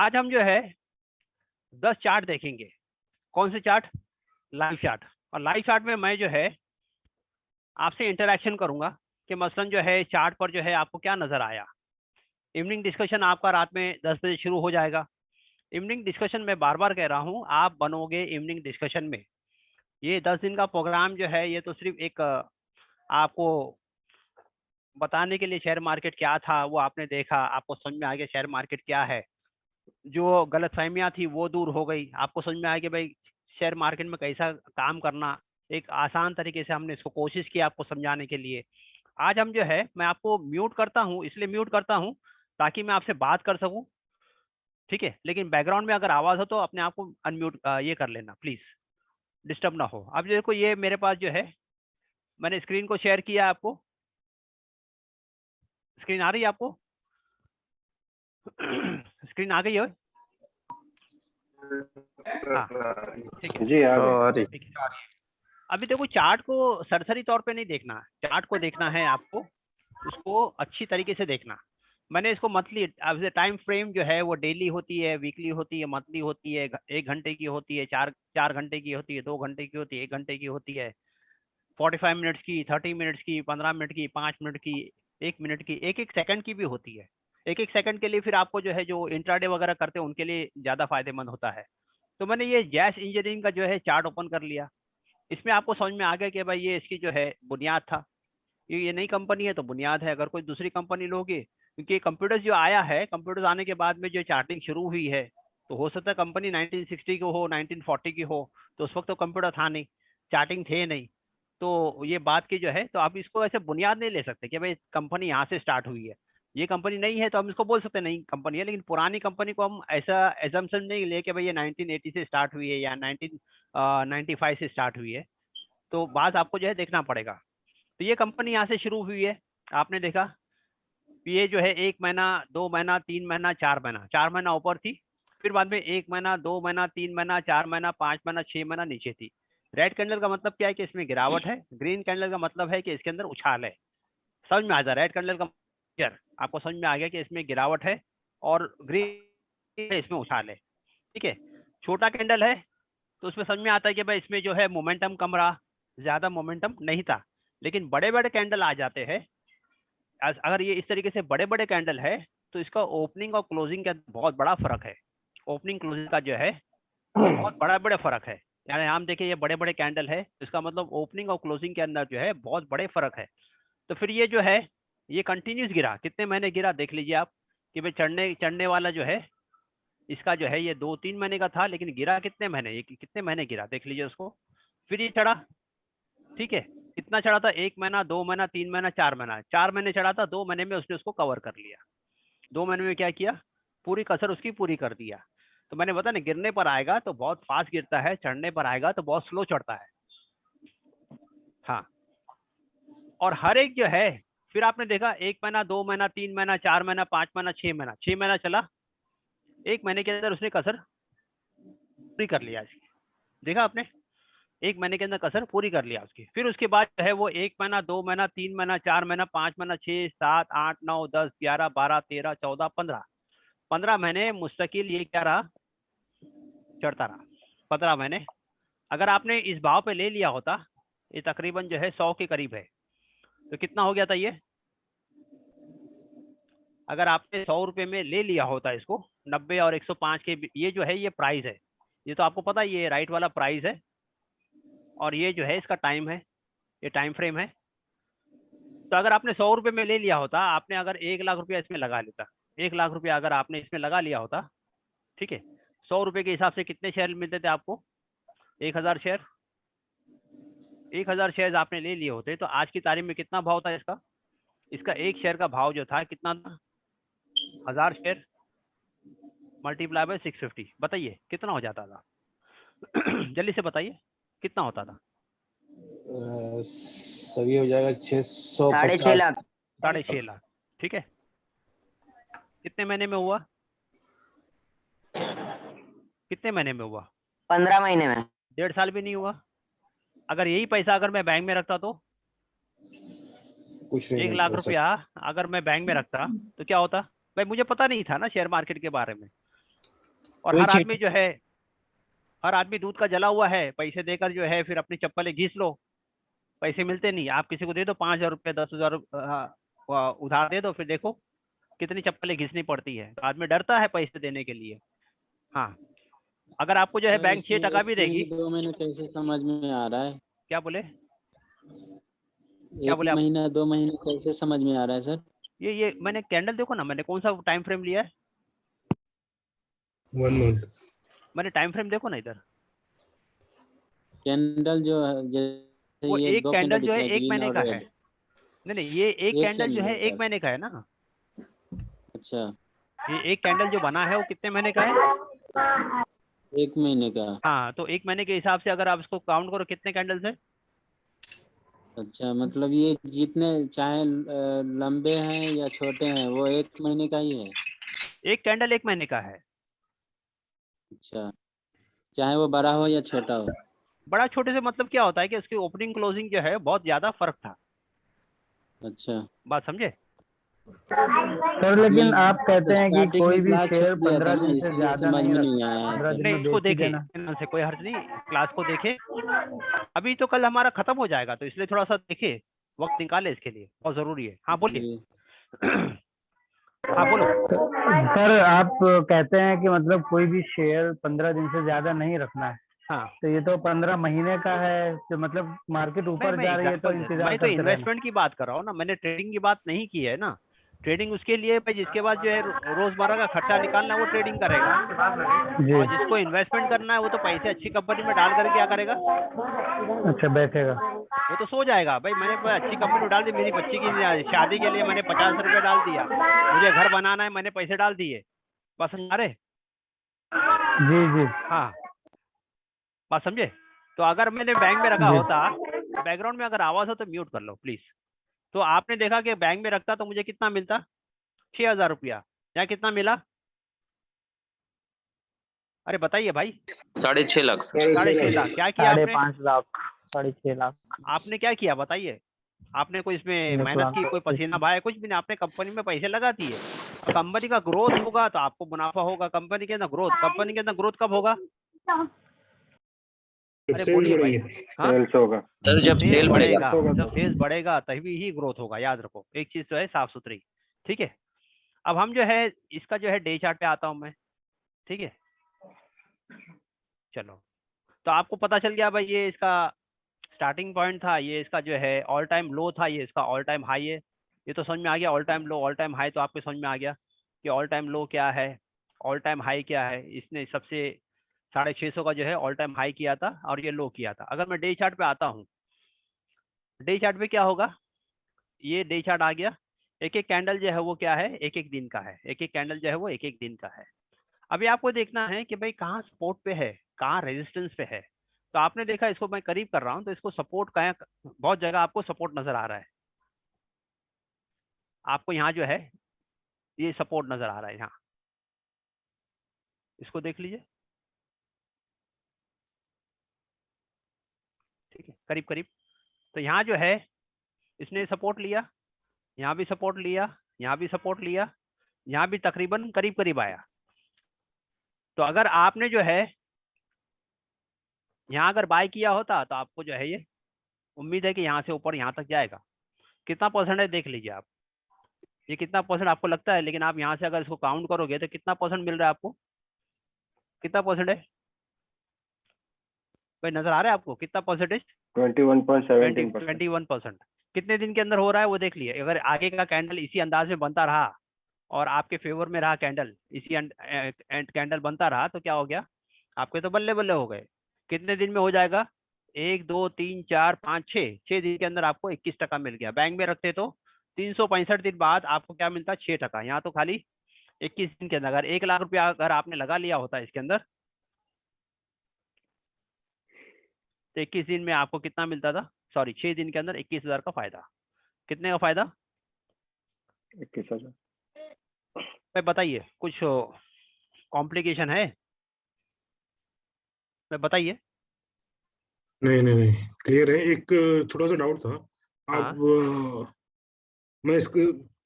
आज हम जो है 10 चार्ट देखेंगे। कौन से चार्ट? Live chart. और लाइव चार्ट में मैं जो है आपसे इंटरेक्शन करूंगा कि मसलन जो है चार्ट पर जो है आपको क्या नजर आया। इवनिंग डिस्कशन आपका रात में 10 बजे शुरू हो जाएगा। इवनिंग डिस्कशन में बार बार कह रहा हूँ, आप बनोगे इवनिंग डिस्कशन में। ये 10 दिन का प्रोग्राम जो है ये तो सिर्फ एक आपको बताने के लिए शेयर मार्केट क्या था वो आपने देखा, आपको समझ में आ गया शेयर मार्केट क्या है। जो गलतफहमियां थी वो दूर हो गई, आपको समझ में आया कि भाई शेयर मार्केट में कैसा काम करना। एक आसान तरीके से हमने इसको कोशिश की आपको समझाने के लिए। आज हम जो है मैं आपको म्यूट करता हूं, इसलिए म्यूट करता हूं ताकि मैं आपसे बात कर सकूं, ठीक है। लेकिन बैकग्राउंड में अगर आवाज हो तो अपने आप को अनम्यूट ये कर लेना प्लीज, डिस्टर्ब ना हो। अब देखो ये मेरे पास जो है मैंने स्क्रीन को शेयर किया आपको। स्क्रीन आ रही है आपको? स्क्रीन आ गई है? हाँ, ठीक है, जी आ रही। ठीक है। अभी देखो चार्ट को सरसरी तौर पे नहीं देखना, चार्ट को देखना है आपको, उसको अच्छी तरीके से देखना। मैंने इसको मंथली, अब टाइम फ्रेम जो है वो डेली होती है, वीकली होती है, मंथली होती है, 1 घंटे की होती है, 4 घंटे की होती है, 2 घंटे की होती है, 1 घंटे की होती है, 45 मिनट्स की, 30 मिनट्स की, 15 मिनट की, 5 मिनट की, 1 मिनट की, एक एक सेकंड की भी होती है। एक एक सेकंड के लिए फिर आपको जो है जो इंट्राडे वगैरह करते हैं उनके लिए ज़्यादा फायदेमंद होता है। तो मैंने ये जैस इंजीनियरिंग का जो है चार्ट ओपन कर लिया। इसमें आपको समझ में आ गया कि भाई ये इसकी जो है बुनियाद था। ये नई कंपनी है तो बुनियाद है। अगर कोई दूसरी कंपनी लोगे, क्योंकि कंप्यूटर्स जो आया है, कंप्यूटर्स आने के बाद में जो चार्टिंग शुरू हुई है, तो हो सकता है कंपनी 1960 की हो, 1940 की हो, तो उस वक्त तो कंप्यूटर था नहीं, चार्टिंग थे नहीं। तो ये बात की जो है, तो आप इसको ऐसे बुनियाद नहीं ले सकते कि भाई कंपनी यहाँ से स्टार्ट हुई है। ये कंपनी नहीं है तो हम इसको बोल सकते हैं नई कंपनी है, लेकिन पुरानी कंपनी को हम ऐसा एजम्पशन नहीं ले कि भाई ये 1980 से स्टार्ट हुई है या 1995 से स्टार्ट हुई है। तो बात आपको जो है देखना पड़ेगा। तो ये कंपनी यहाँ से शुरू हुई है, आपने देखा। ये जो है 1 महीना, 2 महीना, 3 महीना, 4 महीना, 4 महीना ऊपर थी। फिर बाद में 1 महीना, 2 महीना, 3 महीना, 4 महीना, 5 महीना, 6 महीना नीचे थी। रेड कैंडल का मतलब क्या है कि इसमें गिरावट है। ग्रीन कैंडल का मतलब है कि इसके अंदर उछाल है। समझ में आ जाए रेड कैंडल का आपको समझ में आ गया कि इसमें गिरावट है और ग्रीन इसमें उछाल है, ठीक है। छोटा कैंडल है तो उसमें समझ में आता है कि भाई इसमें जो है मोमेंटम कम रहा, ज्यादा मोमेंटम नहीं था। लेकिन बड़े बड़े कैंडल आ जाते हैं, अगर ये इस तरीके से बड़े बड़े कैंडल है तो इसका ओपनिंग और क्लोजिंग का बहुत बड़ा फर्क है। ओपनिंग क्लोजिंग का जो है बहुत बड़ा बड़ा फर्क है। यानी हम देखिए ये बड़े बड़े कैंडल है, इसका मतलब ओपनिंग और क्लोजिंग के अंदर जो है बहुत बड़े फर्क है। तो फिर ये जो है ये कंटिन्यूस गिरा, कितने महीने गिरा देख लीजिए आप कि भाई चढ़ने चढ़ने वाला जो है इसका जो है ये 2-3 महीने का था, लेकिन गिरा कितने महीने, ये कितने महीने गिरा देख लीजिए उसको। फिर ये चढ़ा, ठीक है। कितना चढ़ा था? 1 महीना, 2 महीना, 3 महीना, 4 महीना। 4 महीने चढ़ा था, 2 महीने में उसने उसको कवर कर लिया। 2 महीने में क्या किया? पूरी कसर उसकी पूरी कर दिया। तो मैंने बताया ना, गिरने पर आएगा तो बहुत फास्ट गिरता है, चढ़ने पर आएगा तो बहुत स्लो चढ़ता है। हाँ, और हर एक जो है फिर आपने देखा 1 महीना, 2 महीना, 3 महीना, 4 महीना, 5 महीना, 6 महीना, 6 महीना चला। 1 महीने के अंदर उसने कसर पूरी कर लिया इसकी, देखा आपने? 1 महीने के अंदर कसर पूरी कर लिया उसकी। फिर उसके बाद जो है वो 1 महीना, 2 महीना, 3 महीना, 4 महीना, 5 महीना, 6, 7, 8, 9, 10, 11, 12, 13, 14, 15, 15 महीने मुस्तकिल ये क्या रहा? चढ़ता रहा 15 महीने। अगर आपने इस भाव पे ले लिया होता, ये तकरीबन जो है 100 के करीब है, तो कितना हो गया था ये? अगर आपने 100 रुपये में ले लिया होता इसको, 90 और 105 के ये जो है ये प्राइस है, ये तो आपको पता है ये राइट वाला प्राइस है, और ये जो है इसका टाइम है, ये टाइम फ्रेम है। तो अगर आपने 100 रुपये में ले लिया होता, आपने अगर 1 लाख रुपया इसमें लगा लेता, 1 लाख रुपया अगर आपने इसमें लगा लिया होता, ठीक है। 100 रुपये के हिसाब से कितने शेयर मिलते थे आपको? 1000 शेयर। 1000 शेयर आपने ले लिए होते तो आज की तारीख में कितना भाव था इसका? इसका एक शेयर का भाव जो था कितना था? 1000 शेयर मल्टीप्लाई बाय 650, बताइए कितना हो जाता था? जल्दी से बताइए कितना होता था? सही हो जाएगा 650। 6.5 लाख। 6.5 लाख, ठीक है। कितने महीने में हुआ? कितने महीने में हुआ? 15 महीने में। 1.5 साल भी नहीं हुआ। अगर यही पैसा अगर मैं बैंक में रखता तो कुछ नहीं 1 लाख रुपया अगर मैं बैंक में रखता तो क्या होता? भाई मुझे पता नहीं था ना शेयर मार्केट के बारे में, और हर आदमी दूध का जला हुआ है, पैसे देकर जो है फिर अपनी चप्पलें घीस लो, पैसे मिलते नहीं। आप किसी को दे दो 5,000 रुपये, 10,000 उधार दे दो, फिर देखो कितनी चप्पलें घिसनी पड़ती है। तो आदमी डरता है पैसे देने के लिए। हाँ, अगर आपको जो है बैंक 6% भी देगी। 2 महीने कैसे समझ में आ रहा है? क्या बोले? 1 महीना 2 महीने कैसे समझ में आ रहा है सर? ये मैंने कैंडल देखो ना, मैंने कौन सा टाइम फ्रेम लिया है? 1 month। मैंने टाइम फ्रेम देखो ना इधर, कैंडल जो है जैसे वो ये एक 2 कैंडल जो है दिख रहा 1 ग्रीन महीने और का है। रेड। नहीं, ये एक एक कैंडल जो है कैंडल 1 महीने का है ना। अच्छा, ये एक कैंडल जो बना है वो कितने महीने का है? 1 महीने का। हाँ, तो 1 महीने के हिसाब से अगर आप इसको काउंट करो कितने कैंडल्स है? अच्छा, मतलब ये जितने चाहे लंबे हैं या छोटे हैं वो 1 महीने का ही है। एक कैंडल 1 महीने का है। अच्छा, चाहे वो बड़ा हो या छोटा हो। बड़ा छोटे से मतलब क्या होता है कि उसकी ओपनिंग क्लोजिंग जो है बहुत ज्यादा फर्क था। अच्छा बात समझे? सर लेकिन मैं आप कहते हैं कि स्टार्टिंग कोई में भी क्लास शेयर छोड़ दिया 15 था ना, दिन से इसीलिए ज्यादा समझ नहीं में नहीं रखना आया है, है 15 सर। दिन नहीं, में इसको बेच ही देखे, देना। इनमें से कोई हर्ज नहीं, क्लास को देखे। अभी तो कल हमारा खत्म हो जाएगा, तो इसलिए थोड़ा सा देखे, वक्त निकाले इसके लिए, बहुत जरूरी है। हाँ बोलिए। जी। हाँ बोलो। सर आप कहते हैं कि मतलब कोई भी शेयर 15 दिन से ज्यादा नहीं रखना है, हाँ, तो ये तो 15 महीने का है, तो मतलब मार्केट ऊपर मैं जा रही है तो एग्जांपल इंतजार मैं तो करते रहना। इन्वेस्टमेंट की बात कर रहा हूँ ना, मैंने ट्रेडिंग की बात नहीं की है ना। ट्रेडिंग उसके लिए भाई जिसके बाद जो है रोजमर्रा का खर्चा निकालना है वो ट्रेडिंग करेगा, जी, और जिसको इन्वेस्टमेंट करना है वो तो पैसे अच्छी कंपनी में डाल कर क्या करेगा? अच्छा बैठेगा। वो तो सो जाएगा। भाई मैंने अच्छी कंपनी में डाल दी, मेरी बच्ची की शादी के लिए मैंने 50 रुपये डाल दिया, मुझे घर बनाना है, मैंने पैसे डाल दिए। बात समझ आ रहे? जी जी हाँ, बात समझे? तो अगर मैंने बैंक में रखा जी। होता, बैकग्राउंड में अगर आवाज हो तो म्यूट कर लो प्लीज। तो आपने देखा कि बैंक में रखता तो मुझे कितना मिलता? 6,000 रुपया। या कितना मिला? अरे बताइए भाई। 6.5 लाख। 6.5 लाख। क्या किया आपने? 5.5 लाख, 6.5 लाख। आपने क्या किया बताइए? आपने कोई इसमें मेहनत निकला। की, कोई पसीना बहाया? कुछ भी नहीं, आपने कंपनी में पैसे लगा दिए। कंपनी का ग्रोथ होगा तो आपको मुनाफा होगा। कंपनी के अंदर ग्रोथ कब होगा? अरे बोलिए भाई। हाँ, सेल्स होगा। सर जब सेल बढ़ेगा। जब सेल्स बढ़ेगा तभी ही ग्रोथ होगा, याद रखो। एक चीज तो है साफ सुथरी, ठीक है। अब हम जो है इसका जो है डे चार्ट पे आता हूं मैं, ठीक है। चलो, तो आपको पता चल गया भाई, ये इसका स्टार्टिंग पॉइंट था, ये इसका जो है ऑल टाइम लो था, ये इसका ऑल टाइम हाई है। ये तो समझ में आ गया, ऑल टाइम लो ऑल टाइम हाई तो आपको समझ में आ गया कि ऑल टाइम लो क्या है, ऑल टाइम हाई क्या है। इसने सबसे 650 का जो है ऑल टाइम हाई किया था और ये लो किया था। अगर मैं डे चार्ट पे आता हूँ, डे चार्ट पे क्या होगा? ये डे चार्ट आ गया। एक एक कैंडल जो है वो क्या है? एक एक दिन का है। एक एक कैंडल जो है वो एक एक दिन का है। अभी आपको देखना है कि भाई कहाँ सपोर्ट पे है, कहाँ रेजिस्टेंस पे है। तो आपने देखा, इसको मैं करीब कर रहा हूँ तो इसको सपोर्ट का बहुत जगह आपको सपोर्ट नजर आ रहा है। आपको यहाँ जो है ये सपोर्ट नजर आ रहा है, यहाँ इसको देख लीजिए, ठीक है, करीब करीब। तो यहाँ जो है इसने सपोर्ट लिया, यहाँ भी सपोर्ट लिया, यहाँ भी सपोर्ट लिया, यहाँ भी तकरीबन करीब करीब आया। तो अगर आपने जो है यहाँ अगर बाय किया होता तो आपको जो है ये उम्मीद है कि यहाँ से ऊपर यहाँ तक जाएगा। कितना परसेंट है देख लीजिए आप, ये कितना परसेंट आपको लगता है। लेकिन आप यहाँ से अगर इसको काउंट करोगे तो कितना परसेंट मिल रहा है आपको? कितना परसेंट है भाई, नजर आ रहा है आपको कितना परसेंटेज? 21.17%। 21%। कितने दिन के अंदर हो रहा है वो देख लिए। अगर आगे का कैंडल इसी अंदाज में बनता रहा और आपके फेवर में रहा कैंडल, इसी कैंडल बनता रहा, तो क्या हो गया? आपके तो बल्ले बल्ले हो गए। कितने दिन में हो जाएगा? 1 2 3 4 5 6 दिन के अंदर आपको 21% मिल गया। बैंक में रखते तो 365 दिन बाद आपको क्या मिलता? 6%। यहाँ तो खाली 21 दिन के अंदर। अगर 1 लाख रुपया अगर आपने लगा लिया होता इसके अंदर, तो 21 दिन में आपको कितना मिलता था? सॉरी, 6 दिन के अंदर 21,000 का फायदा। कितने का फायदा? 21,000। मैं बताइए, कुछ कॉम्प्लिकेशन है? मैं बताइए। नहीं क्लियर है। एक छोटा सा डाउट था। हाँ, आप मैं इसको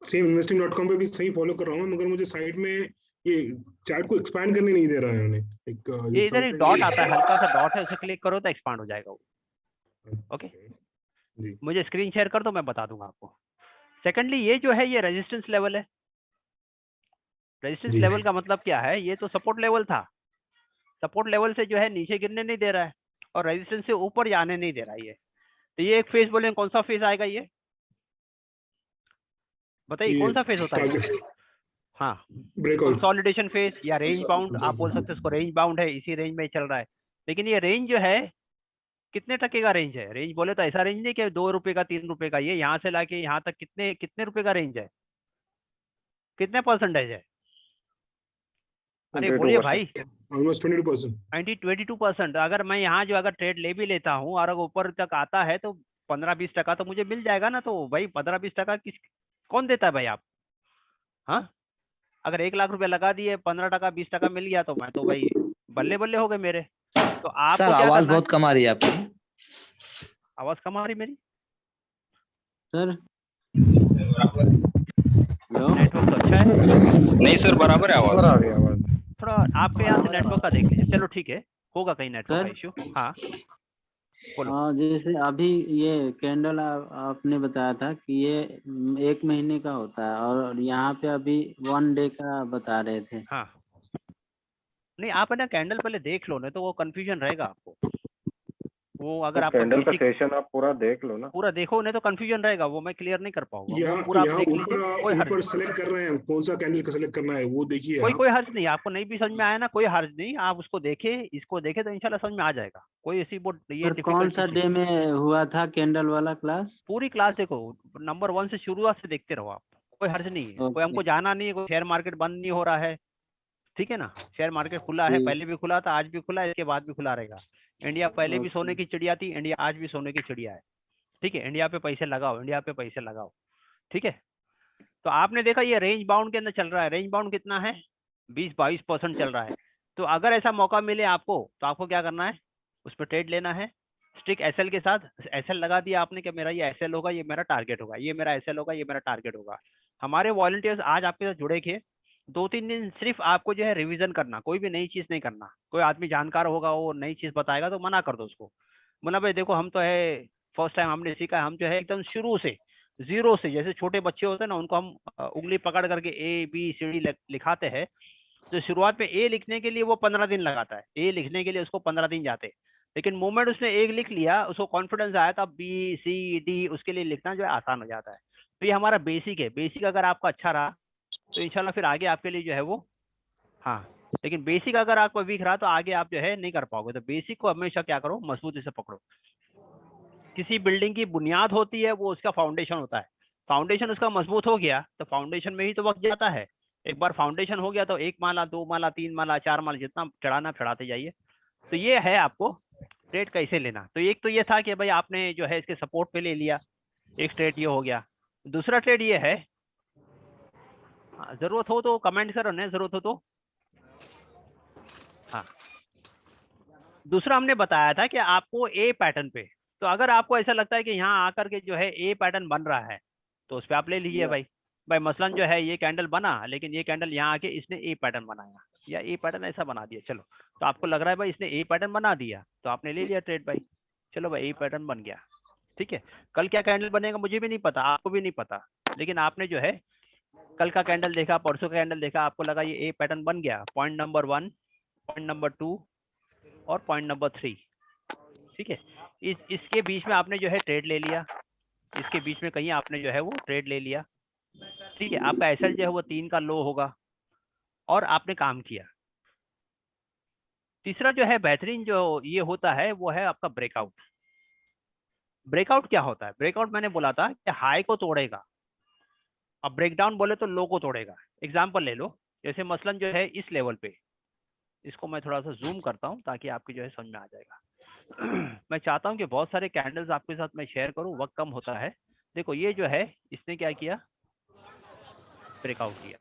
सेम investing.com पे भी सही फॉलो कर रहा हूँ, मगर मुझे साइड में ये चार्ट को एक्सपैंड करने नहीं दे रहा है उन्हें। ये इधर एक डॉट आता है, हल्का सा डॉट है, उसे क्लिक करो तो एक्सपांड हो जाएगा वो। ओके, जी मुझे स्क्रीन शेयर कर दो, मैं बता दूंगा आपको। सेकेंडली ये जो है ये रेजिस्टेंस लेवल है। रेजिस्टेंस जी। लेवल का मतलब क्या है, ये तो सपोर्ट लेवल था, सपोर्ट लेवल से जो है नीचे गिरने नहीं दे रहा है और रेजिस्टेंस से ऊपर जाने नहीं दे रहा है ये। तो ये एक फेज बोले, कौन सा फेज आएगा ये बताइए, ये कौन सा फेज होता है ये? टारगेट हाँ, ब्रेकआउट। कंसोलिडेशन फेज या रेंज बाउंड, आप बोल सकते हो इसको रेंज बाउंड है, इसी रेंज में चल रहा है। लेकिन ये रेंज जो है कितने टके का रेंज है? रेंज बोले तो ऐसा रेंज नहीं कि 2 रुपए का 3 रुपए का, ये यहाँ से लाके यहाँ तक कितने कितने रुपए का रेंज है, कितने परसेंटेज है? अरे बोलिए भाई। ऑलमोस्ट 22%। 22%। अगर मैं यहाँ जो अगर ट्रेड ले भी लेता हूँ और अगर ऊपर तक आता है तो 15-20 टका तो मुझे मिल जाएगा ना। तो भाई 15-20 टका कौन देता है भाई आप? हाँ, अगर 1 लाख रुपए लगा दिए, 15 टका 20 टका मिल गया तो मैं तो भाई बल्ले बल्ले हो गए मेरे। तो आपको सर क्या आवाज करना बहुत कम आ रही है आपकी। है? आवाज कम आ रही मेरी? सर हेलो, नेटवर्क तो अच्छा है, नहीं सर बराबर है आवाज। थोड़ा आपके यहाँ से नेटवर्क का देख लीजिए। चलो ठीक है, होगा कहीं नेटवर्क का सर? इश्यू। हाँ बोलो। हाँ जैसे अभी ये कैंडल आपने बताया था कि ये 1 महीने का होता है और यहाँ पे अभी 1 डे का बता रहे थे। हाँ, नहीं आप है ना कैंडल पहले देख लो, नहीं तो वो कंफ्यूजन रहेगा आपको। वो अगर आपका कैंडल का बेसिक सेशन आप पूरा देख लो ना। पूरा देखो, नहीं तो कंफ्यूजन रहेगा, वो मैं क्लियर नहीं कर पाऊंगा। वो यहाँ पूरा आप यहाँ देख लीजिए, कोई हर्ज ऊपर नहीं, सेलेक्ट कर रहे हैं, कौन सा कैंडल का सेलेक्ट करना है वो देखिए आप। कोई हर्ज नहीं। आपको नहीं भी समझ में आया ना, कोई हर्ज नहीं, आप उसको देखे, इसको देखे तो इंशाल्लाह समझ में आ जाएगा। कोई ऐसी वो ये सर कौन सा डिफिकल्ट डे में हुआ था कैंडल वाला क्लास? पूरी क्लास देखो, नंबर 1 से शुरुआत से देखते रहो आप, कोई हर्ज नहीं है। कोई हमको जाना नहीं है, कोई शेयर मार्केट बंद नहीं हो रहा है, ठीक है ना। शेयर मार्केट खुला है, जी। पहले भी खुला था, आज भी खुला है, इसके बाद भी खुला रहेगा। इंडिया पहले भी सोने की चिड़िया थी, इंडिया आज भी सोने की चिड़िया है, ठीक है। इंडिया पे पैसे लगाओ, इंडिया पे पैसे लगाओ, ठीक है। तो आपने देखा ये रेंज बाउंड के अंदर चल रहा है। रेंज बाउंड कितना है? 20-22% चल रहा है। तो अगर ऐसा मौका मिले आपको तो आपको क्या करना है, उस पर ट्रेड लेना है। स्टिक एसएल के साथ एसएल लगा दिया आपने कि मेरा ये एसएल होगा, ये मेरा टारगेट होगा, ये मेरा एसएल होगा, ये मेरा टारगेट होगा। हमारे वॉलंटियर्स आज आपके साथ जुड़े थे, 2-3 दिन सिर्फ आपको जो है रिवीजन करना, कोई भी नई चीज नहीं करना। कोई आदमी जानकार होगा वो नई चीज बताएगा तो मना कर दो उसको, मना भाई देखो हम तो है फर्स्ट टाइम हमने सीखा है, हम जो है एकदम शुरू से जीरो से, जैसे छोटे बच्चे होते हैं ना उनको हम उंगली पकड़ करके ABCD लिखाते हैं। तो शुरुआत में ए लिखने के लिए वो 15 दिन लगाता है, ए लिखने के लिए उसको 15 दिन जाते हैं। लेकिन मोमेंट उसने एक लिख लिया, उसको कॉन्फिडेंस आया था BCD उसके लिए लिखना जो है आसान हो जाता है। तो ये हमारा बेसिक है। बेसिक अगर आपका अच्छा रहा तो इंशाल्लाह फिर आगे आपके लिए जो है वो, हाँ, लेकिन बेसिक अगर आपको वीक रहा तो आगे आप जो है नहीं कर पाओगे। तो बेसिक को हमेशा क्या करो, मजबूती से पकड़ो। किसी बिल्डिंग की बुनियाद होती है, वो उसका फाउंडेशन होता है। फाउंडेशन उसका मजबूत हो गया तो फाउंडेशन में ही तो वक्त जाता है। एक बार फाउंडेशन हो गया तो 1 माला 2 माला 3 माला 4 माला जितना चढ़ाना चढ़ाते जाइए। तो ये है आपको ट्रेड कैसे लेना। तो एक तो ये था कि भाई आपने जो है इसके सपोर्ट पे ले लिया, एक ट्रेड ये हो गया। दूसरा ट्रेड ये है, जरूरत हो तो कमेंट करो, नहीं जरूरत हो तो हाँ। दूसरा हमने बताया था कि आपको ए पैटर्न पे, तो अगर आपको ऐसा लगता है कि यहाँ आकर के जो है ए पैटर्न बन रहा है तो उस पर आप ले लीजिए भाई मसलन जो है ये कैंडल बना, लेकिन ये कैंडल यहाँ आके इसने ए पैटर्न बनाया या ए पैटर्न ऐसा बना दिया, चलो तो आपको लग रहा है भाई इसने ए पैटर्न बना दिया तो आपने ले लिया ट्रेड भाई, चलो भाई ए पैटर्न बन गया, ठीक है। कल क्या कैंडल बनेगा मुझे भी नहीं पता, आपको भी नहीं पता, लेकिन आपने जो है कल का कैंडल देखा, परसों का कैंडल देखा, आपको लगा ये ए पैटर्न बन गया। पॉइंट नंबर 1, पॉइंट नंबर 2 और पॉइंट नंबर 3, ठीक है। इसके बीच में आपने जो है ट्रेड ले लिया, इसके बीच में कहीं आपने जो है वो ट्रेड ले लिया, ठीक है। आपका एसएल जो है वो 3 का लो होगा और आपने काम किया। तीसरा जो है बेहतरीन जो ये होता है वो है आपका ब्रेकआउट। ब्रेकआउट क्या होता है? ब्रेकआउट मैंने बोला था कि हाई को तोड़ेगा, अब ब्रेकडाउन बोले तो लो को तोड़ेगा। एग्जांपल ले लो, जैसे मसलन जो है इस लेवल पे, इसको मैं थोड़ा सा जूम करता हूं ताकि आपकी जो है समझ में आ जाएगा। मैं चाहता हूं कि बहुत सारे कैंडल्स आपके साथ मैं शेयर करूं, वक्त कम होता है। देखो ये जो है इसने क्या किया, ब्रेकआउट किया,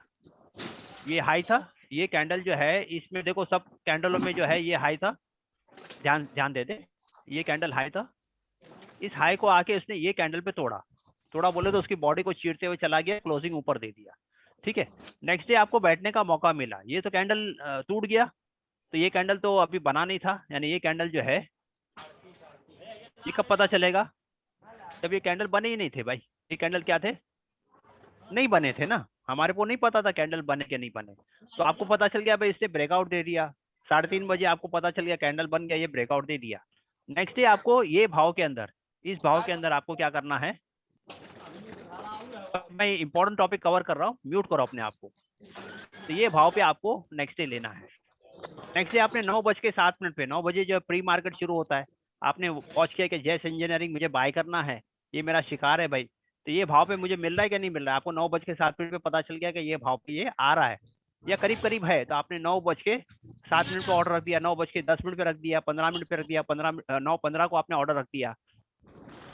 ये हाई था, ये कैंडल जो है इसमें देखो सब कैंडलों में जो है ये हाई था, ध्यान दे दे, ये कैंडल हाई था, इस हाई को आके इसने ये कैंडल पे तोड़ा बोले तो उसकी बॉडी को चीरते हुए चला गया, क्लोजिंग ऊपर दे दिया। ठीक है। नेक्स्ट डे आपको बैठने का मौका मिला, ये तो कैंडल टूट गया, तो ये कैंडल तो अभी बना नहीं था, यानी ये कैंडल जो है ये कब पता चलेगा, जब ये कैंडल बने ही नहीं थे भाई। ये कैंडल क्या थे, नहीं बने थे ना, हमारे को नहीं पता था कैंडल बने कि नहीं बने। तो आपको पता चल गया भाई इसने ब्रेकआउट दे दिया, 3:30 बजे आपको पता चल गया कैंडल बन गया, ये ब्रेकआउट दे दिया। नेक्स्ट डे आपको ये भाव के अंदर, इस भाव के अंदर आपको क्या करना है, मैं इंपॉर्टेंट टॉपिक कवर कर रहा हूँ, म्यूट करो अपने आप को। तो ये भाव पे आपको नेक्स्ट डे लेना है। नेक्स्ट डे आपने 9:07 पे, 9 बजे जो प्री मार्केट शुरू होता है, आपने वॉच किया कि जैस इंजीनियरिंग मुझे बाय करना है, ये मेरा शिकार है भाई, तो ये भाव पे मुझे मिल रहा है कि नहीं मिल रहा है। आपको 9:07 पे पता चल गया कि ये भाव पे ये आ रहा है या करीब करीब है, तो आपने 9:07 पे ऑर्डर रख दिया, 9:10 पे रख दिया, 15 मिनट पे रख दिया, 9:15 को आपने ऑर्डर रख दिया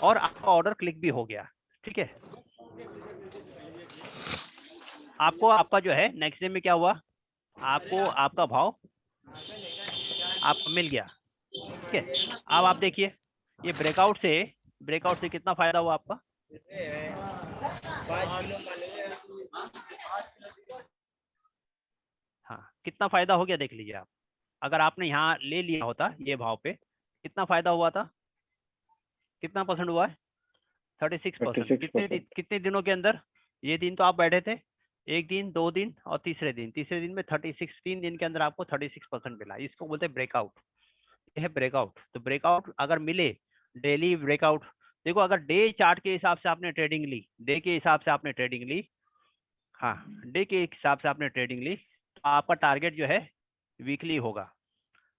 और आपका ऑर्डर क्लिक भी हो गया। ठीक है, आपको आपका जो है नेक्स्ट डे में क्या हुआ, आपको आपका भाव आपको मिल गया। ठीक है, अब आप देखिए ये ब्रेकआउट से कितना फायदा हुआ आपका, हाँ कितना फायदा हो गया देख लीजिए आप। अगर आपने यहाँ ले लिया होता ये भाव पे, कितना फायदा हुआ था, कितना परसेंट हुआ है, 36%। कितने दिनों के अंदर, ये दिन तो आप बैठे थे, 1 दिन 2 दिन और तीसरे दिन में 36, 3 दिन के अंदर आपको 36% मिला। इसको बोलते हैं ब्रेकआउट, ये है ब्रेकआउट। तो ब्रेकआउट अगर मिले, डेली ब्रेकआउट, देखो अगर डे चार्ट के हिसाब से आपने ट्रेडिंग ली, डे के हिसाब से आपने ट्रेडिंग ली, हाँ डे के हिसाब से आपने ट्रेडिंग ली, तो आपका टारगेट जो है वीकली होगा।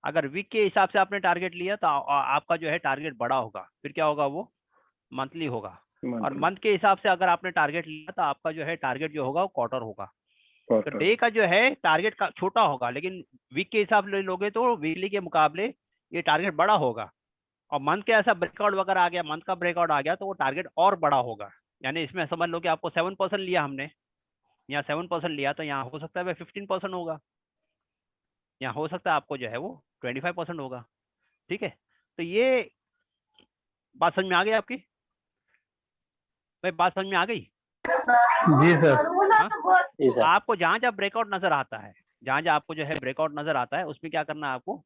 अगर वीक के हिसाब से आपने टारगेट लिया तो आपका जो है टारगेट बड़ा होगा, फिर क्या होगा वो मंथली होगा। और मंथ के हिसाब से अगर आपने टारगेट लिया तो आपका जो है टारगेट जो होगा वो क्वार्टर होगा। तो डे का जो है टारगेट का छोटा होगा, लेकिन वीक के हिसाब से लोगे तो वीकली के मुकाबले ये टारगेट बड़ा होगा। और मंथ के ऐसा ब्रेकआउट वगैरह आ गया, मंथ का ब्रेकआउट आ गया तो वो टारगेट और बड़ा होगा। यानी इसमें समझ लो कि आपको 7% लिया हमने, यहाँ 7% लिया, तो यहाँ हो सकता है 15% होगा, यहाँ हो सकता है आपको जो है वो 25% होगा। ठीक है, तो ये बात समझ में आ गई आपकी भाई, बात समझ में आ गई जी सर। हाँ? आपको जहाँ जहाँ ब्रेकआउट नजर आता है, जहाँ जहाँ आपको जो है ब्रेकआउट नजर आता है, उसमें क्या करना है आपको,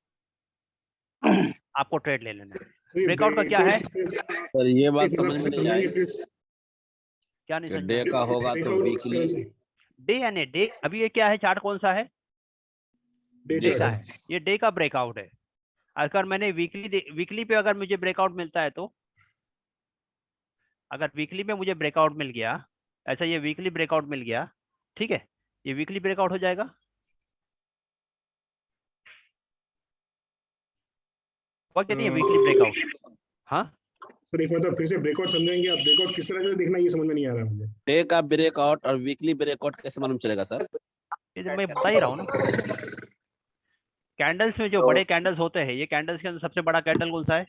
आपको ट्रेड ले लेना है। ब्रेकआउट का क्या है सर, ये बात समझ में नहीं आई क्या, नहीं कि समझ डे का होगा तो वीकली, डे यानी डे, अभी ये क्या है, चार्ट कौन सा है, डे का है, ये डे का ब्रेकआउट है। अगर मैंने वीकली पे अगर मुझे ब्रेकआउट मिलता है, तो अगर वीकली में मुझे ब्रेकआउट मिल गया, ऐसा ये वीकली ब्रेकआउट मिल गया, ठीक है, ये वीकली ब्रेकआउट हो जाएगा। वक्त नहीं है वीकली ब्रेकआउट, हाँ सर एक मतलब फिर से ब्रेकआउट समझेंगे आप, ब्रेकआउट किस तरह से देखना ये समझ में नहीं आ रहा मुझे। डे का ब्रेकआउट और वीकली ब्रेकआउट कैसे मालूम चलेगा सर? ये तो मैं बता ही रहा हूँ ना, कैंडल्स में जो बड़े कैंडल्स होते हैं, ये कैंडल्स के अंदर सबसे बड़ा कैंडल कौन सा है,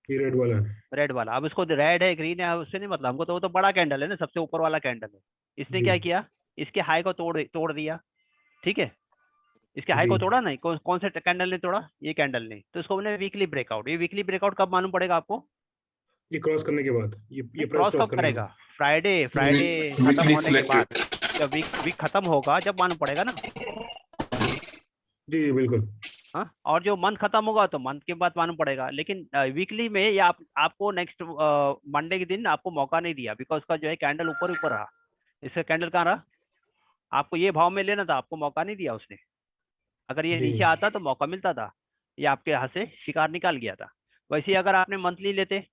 ये रेड वाला है। रेड वाला। अब इसको रेड है ग्रीन है उससे नहीं मतलब, हमको तो वो तो बड़ा कैंडल है ना, सबसे ऊपर वाला कैंडल है। इसने जी। क्या किया, इसके हाई को तोड़ दिया, ठीक है, इसके हाई को जी। तोड़ा नहीं, कौन से कैंडल ने तोड़ा, ये कैंडल ने, तो इसको बोले वीकली ब्रेकआउट। ये वीकली ब्रेकआउट कब मालूम पड़ेगा आपको, ये क्रॉस करने के बाद, ये प्राइस क्रॉस क्रॉस कब करने के करेगा, बाद। फ्राइडे खत्म होने के बाद, जब वीक खत्म होगा जब मालूम पड़ेगा ना। जी जी बिल्कुल। हाँ, और जो मंथ खत्म होगा तो मंथ के बाद मालूम पड़ेगा। लेकिन वीकली में ये आपको नेक्स्ट मंडे के दिन आपको मौका नहीं दिया, बिकॉज का जो है कैंडल ऊपर ऊपर रहा, इसका कैंडल कहाँ रहा, आपको ये भाव में लेना था, आपको मौका नहीं दिया उसने। अगर ये जी। नीचे आता तो मौका मिलता था, ये आपके हाथ से शिकार निकाल गया था। वैसे ही अगर आपने मंथली लेते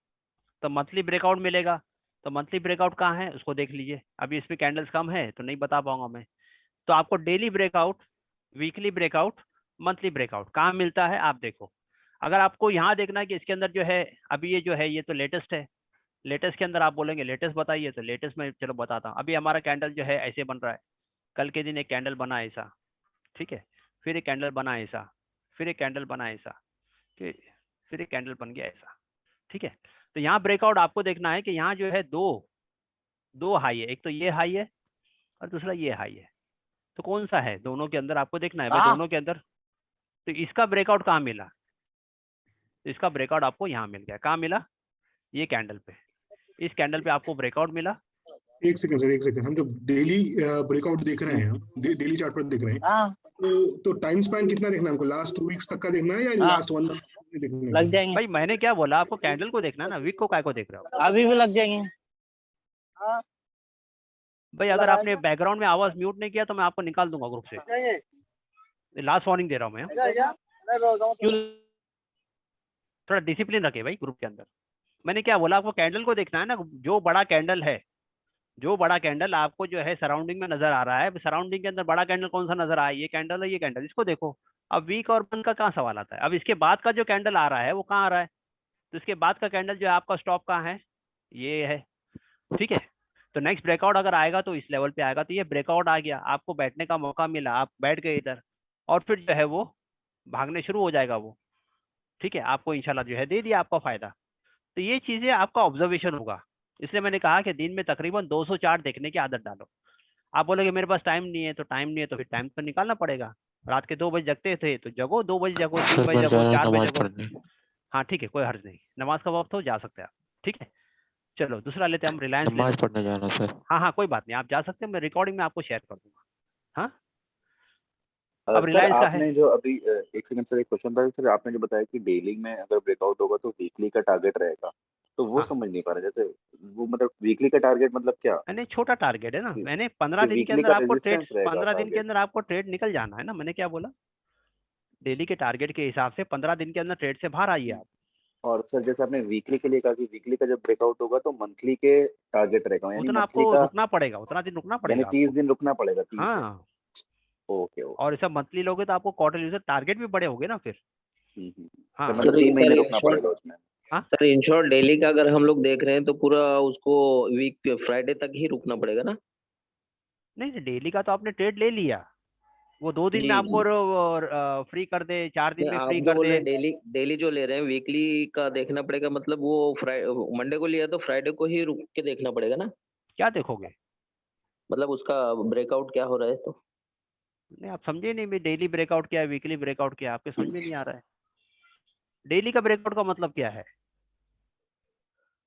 तो मंथली ब्रेकआउट मिलेगा, तो मंथली ब्रेकआउट कहाँ है उसको देख लीजिए। अभी इसमें कैंडल्स कम है तो नहीं बता पाऊंगा मैं, तो आपको daily breakout, weekly breakout, monthly breakout कहाँ मिलता है आप देखो। अगर आपको यहाँ देखना है कि इसके अंदर जो है, अभी ये जो है ये तो लेटेस्ट है, लेटेस्ट के अंदर आप बोलेंगे लेटेस्ट बताइए, तो लेटेस्ट में चलो बताता हूँ। अभी हमारा कैंडल जो है ऐसे बन रहा है, कल के दिन एक कैंडल बना ऐसा, ठीक है, फिर एक कैंडल बना ऐसा, फिर एक कैंडल बना ऐसा, फिर एक कैंडल बन गया ऐसा, ठीक है। तो यहाँ ब्रेकआउट आपको देखना है कि यहाँ जो है दो हाई है, एक तो ये हाई है और दूसरा ये हाई है, तो कौन सा है दोनों के अंदर आपको देखना है भाई, दोनों के अंदर। तो इसका ब्रेकआउट कहाँ मिला, तो इसका ब्रेकआउट आपको यहाँ मिल गया, कहाँ मिला, ये कैंडल पे, इस कैंडल पे आपको ब्रेकआउट मिला, एक सेकंड हम जब डेली ब्रेकआउट देख रहे हैं, डेली चार्ट पर देख रहे हैं, तो टाइम स्पैन कितना देखना है हमको? लास्ट 2 वीक्स तक का देखना है या लास्ट 1 मंथ देखना है? लग जाएंगे भाई मैंने क्या बोला आपको, कैंडल को देखना है ना, वीक को काय को देख रहे हो? अभी भी लग जाएंगे। भाई अगर आपने बैकग्राउंड में आवाज म्यूट नहीं किया तो मैं आपको निकाल दूंगा ग्रुप से। लास्ट वार्निंग दे रहा हूँ मैं। क्यों? थोड़ा डिसिप्लिन रखे भाई ग्रुप के अंदर। मैंने क्या बोला आपको, कैंडल को देखना है ना, जो बड़ा कैंडल है, जो बड़ा कैंडल आपको जो है सराउंडिंग में नजर आ रहा है, सराउंडिंग के अंदर बड़ा कैंडल कौन सा नजर आया, ये कैंडल है, ये कैंडल, इसको देखो। अब वीक और मंथ का कहाँ सवाल आता है? अब इसके बाद का जो कैंडल आ रहा है वो कहाँ आ रहा है? तो इसके बाद का कैंडल जो है आपका स्टॉप कहाँ है? ये है, ठीक है। तो नेक्स्ट ब्रेकआउट अगर आएगा तो इस लेवल पे आएगा। तो ये ब्रेकआउट आ गया, आपको बैठने का मौका मिला, आप बैठ गए इधर, और फिर जो है वो भागने शुरू हो जाएगा वो, ठीक है। आपको इंशाल्लाह जो है दे दिया आपका फायदा। तो ये चीजें आपका ऑब्जर्वेशन होगा। इसलिए मैंने कहा कि दिन में तकरीबन 200 चार्ट देखने की आदत डालो। आप बोलोगे मेरे पास टाइम नहीं है, तो टाइम नहीं है तो फिर टाइम तो निकालना पड़ेगा। रात के 2 बजे जगते थे तो जगो, 2 बजे जगो, 3 बजे जगो, 4 बजे जगो। हाँ ठीक है, कोई हर्ज नहीं, नमाज का वक्त हो जा सकते हैं आप, ठीक है। चलो दूसरा लेते हैं हम, रिलायंस। नमाज पढ़ने जाना सर। हाँ हाँ कोई बात नहीं, आप जा सकते हैं, मैं रिकॉर्डिंग में आपको शेयर कर दूंगा। हाँ अब सर रिलायंस का है। आपने जो अभी एक सेकंड सर, एक क्वेश्चन था सर। आपने जो बताया कि डेली में अगर ब्रेकआउट होगा तो वीकली का टारगेट रहेगा, तो वो हाँ। समझ नहीं पा रहे। जैसे वो मतलब वीकली का टारगेट मतलब क्या? मैंने छोटा टारगेट है ना, कि- मैंने 15 दिन के वीकली अंदर का आपको ट्रेड, रेजिस्टेंस रहेगा 15 दिन के टारगेट। अंदर आपको ट्रेड निकल जाना है ना। मैंने क्या बोला, डेली के टारगेट के हिसाब से 15 दिन के अंदर ट्रेड से बाहर आइए आप। और सर जैसे आपने वीकली के लिए कहा कि वीकली का जब ब्रेकआउट होगा तो मंथली के टारगेट रहेगा, यानी उतना मंथली आपको का, रुकना पड़ेगा, उतना दिन रुकना यानी पड़ेगा 30 आपको। दिन रुकना पड़ेगा। 30 दिन। हाँ, ओके ओके। और सब मंथली लोगे तो आपको क्वार्टरली से टारगेट भी बड़े होंगे ना फिर। हाँ सर मतलब 3 महीने रुकना पड़ेगा उसमें। सर इन शॉर्ट डेली का अगर हम लोग देख रहे हैं तो पूरा उसको वीक फ्राइडे तक ही रुकना पड़ेगा ना? नहीं, डेली का तो आपने ट्रेड ले लिया, वो 2 दिन जी, में आपको फ्री कर दे, 4 दिन में आप फ्री जो कर बोल रहे दे। हैं डेली जो ले रहे हैं वीकली का देखना पड़ेगा, मतलब वो मंडे को लिया तो फ्राइडे को ही रुक के देखना पड़ेगा ना? क्या देखोगे? मतलब उसका ब्रेकआउट क्या हो रहा है तो? नहीं आप समझे नहीं, मैं डेली ब्रेकआउट क्या है, वीकली ब्रेकआउट क्या है, आपके समझ में नहीं आ रहा है। डेली का ब्रेकआउट का मतलब क्या है?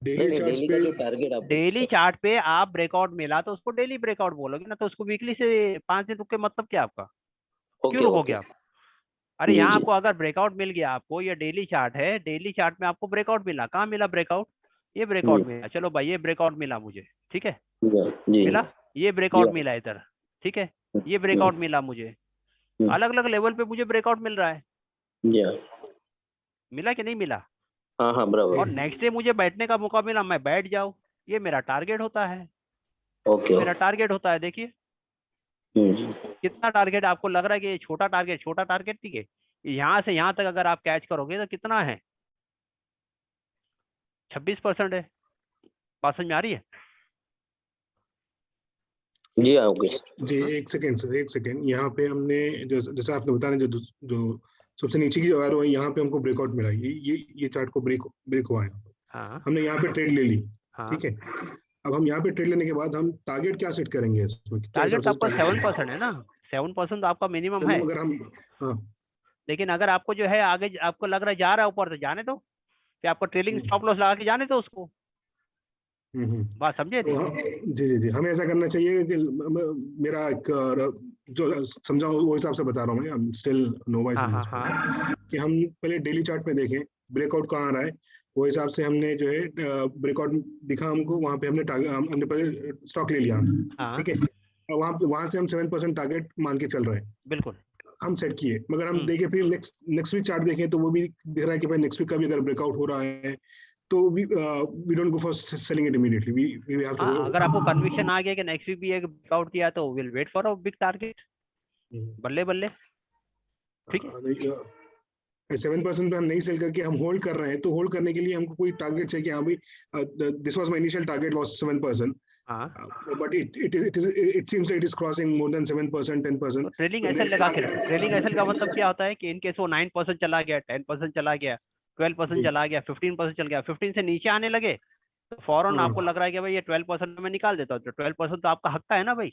डेली चार्ट्स डेली का पे जो टारगेट आप डेली चार्ट पे आप ब्रेकआउट मिला तो उसको डेली ब्रेकआउट बोलोगे ना, तो उसको वीकली से 5 दिन रुक के मतलब क्या आपका? क्यों रुकोगे आप? अरे जी, यहाँ जी। आपको अगर ब्रेकआउट मिल गया, आपको ये डेली चार्ट है, डेली चार्ट में आपको ब्रेकआउट मिला, कहाँ मिला ब्रेकआउट? ये ब्रेकआउट मिला, चलो भाई ये ब्रेकआउट मिला मुझे, ठीक है, जी मिला, ये ब्रेकआउट मिला इधर, ठीक है, ये ब्रेकआउट मिला मुझे, अलग अलग लेवल पे मुझे ब्रेकआउट मिल रहा है, मिला कि नहीं मिला? हाँ हाँ बराबर। और नेक्स्ट डे मुझे बैठने का मौका मिला, मैं बैठ जाऊं, ये मेरा टारगेट होता है। ओके मेरा टारगेट होता है, देखिए कितना टारगेट आपको लग रहा है कि ये छोटा टारगेट ठीक है, यहाँ से यहाँ तक अगर आप कैच करोगे तो कितना है? 26% है। बात समझ में आ रही है? जी हाँ ओके। जी एक सेकेंड सर, एक सेकेंड। यहाँ पे हमने जैसे आपने बताया जो जो सबसे नीचे की जो एरो है, यहाँ पे हमको ब्रेकआउट मिला, ये चार्ट को ब्रेक हुआ है। हाँ हमने यहाँ पे ट्रेड ले ली, हाँ। ठीक है। अब हम यहाँ पे ट्रेड लेने के बाद हम टारगेट क्या सेट करेंगे इसमें? टारगेट आपका 7% है ना, 7% तो आपका मिनिमम है। अगर हम हाँ लेकिन अगर आपको जो है आगे आपको लग रहा है जा रहा है ऊपर, तो जाने दो, कि आपको ट्रेलिंग स्टॉप लॉस लगा के जाने दो उसको। बात समझे नहीं? जी हमें ऐसा करना चाहिए कि मेरा एक जो समझा वो हिसाब से बता रहा हूँ मैं, I'm still novice in this part, कि हम पहले डेली चार्ट में देखें ब्रेकआउट कहाँ आ रहा है, वो हिसाब से हमने जो है ब्रेकआउट दिखा हमको, वहाँ पे हमने पहले स्टॉक ले लिया, ठीक है। वहाँ से हम 7% टारगेट मान के चल रहे हैं, बिल्कुल हम सेट किए। मगर हम देखें फिर नेक्स्ट वीक चार्ट देखें तो वो भी दिख रहा है कि भाई नेक्स्ट वीक का भी अगर ब्रेकआउट हो रहा है तो we don't go for selling it immediately, we have to. अगर आपको कन्विक्शन आ गया कि नेक्स्ट वीक भी एक ब्रेकआउट किया तो will wait for a big target, बल्ले बल्ले, ठीक है। 7% पे हम नहीं सेल करके हम होल्ड कर रहे हैं, तो होल्ड करने के लिए हमको कोई टारगेट चाहिए कि हाँ भाई this was my initial target was 7%, but it seems like it is crossing more than 7%, 10%। Trailing SL लगा के, ट्रेलिंग एसएल का मतलब क्या होता है कि इन केस वो 9% चला गया, 10% चला गया, 12% चला गया, 15% चल गया, 15 से नीचे आने लगे तो फौरन आपको लग रहा है कि भाई ये 12% में निकाल देता हूँ, तो 12% तो आपका हक का है ना भाई।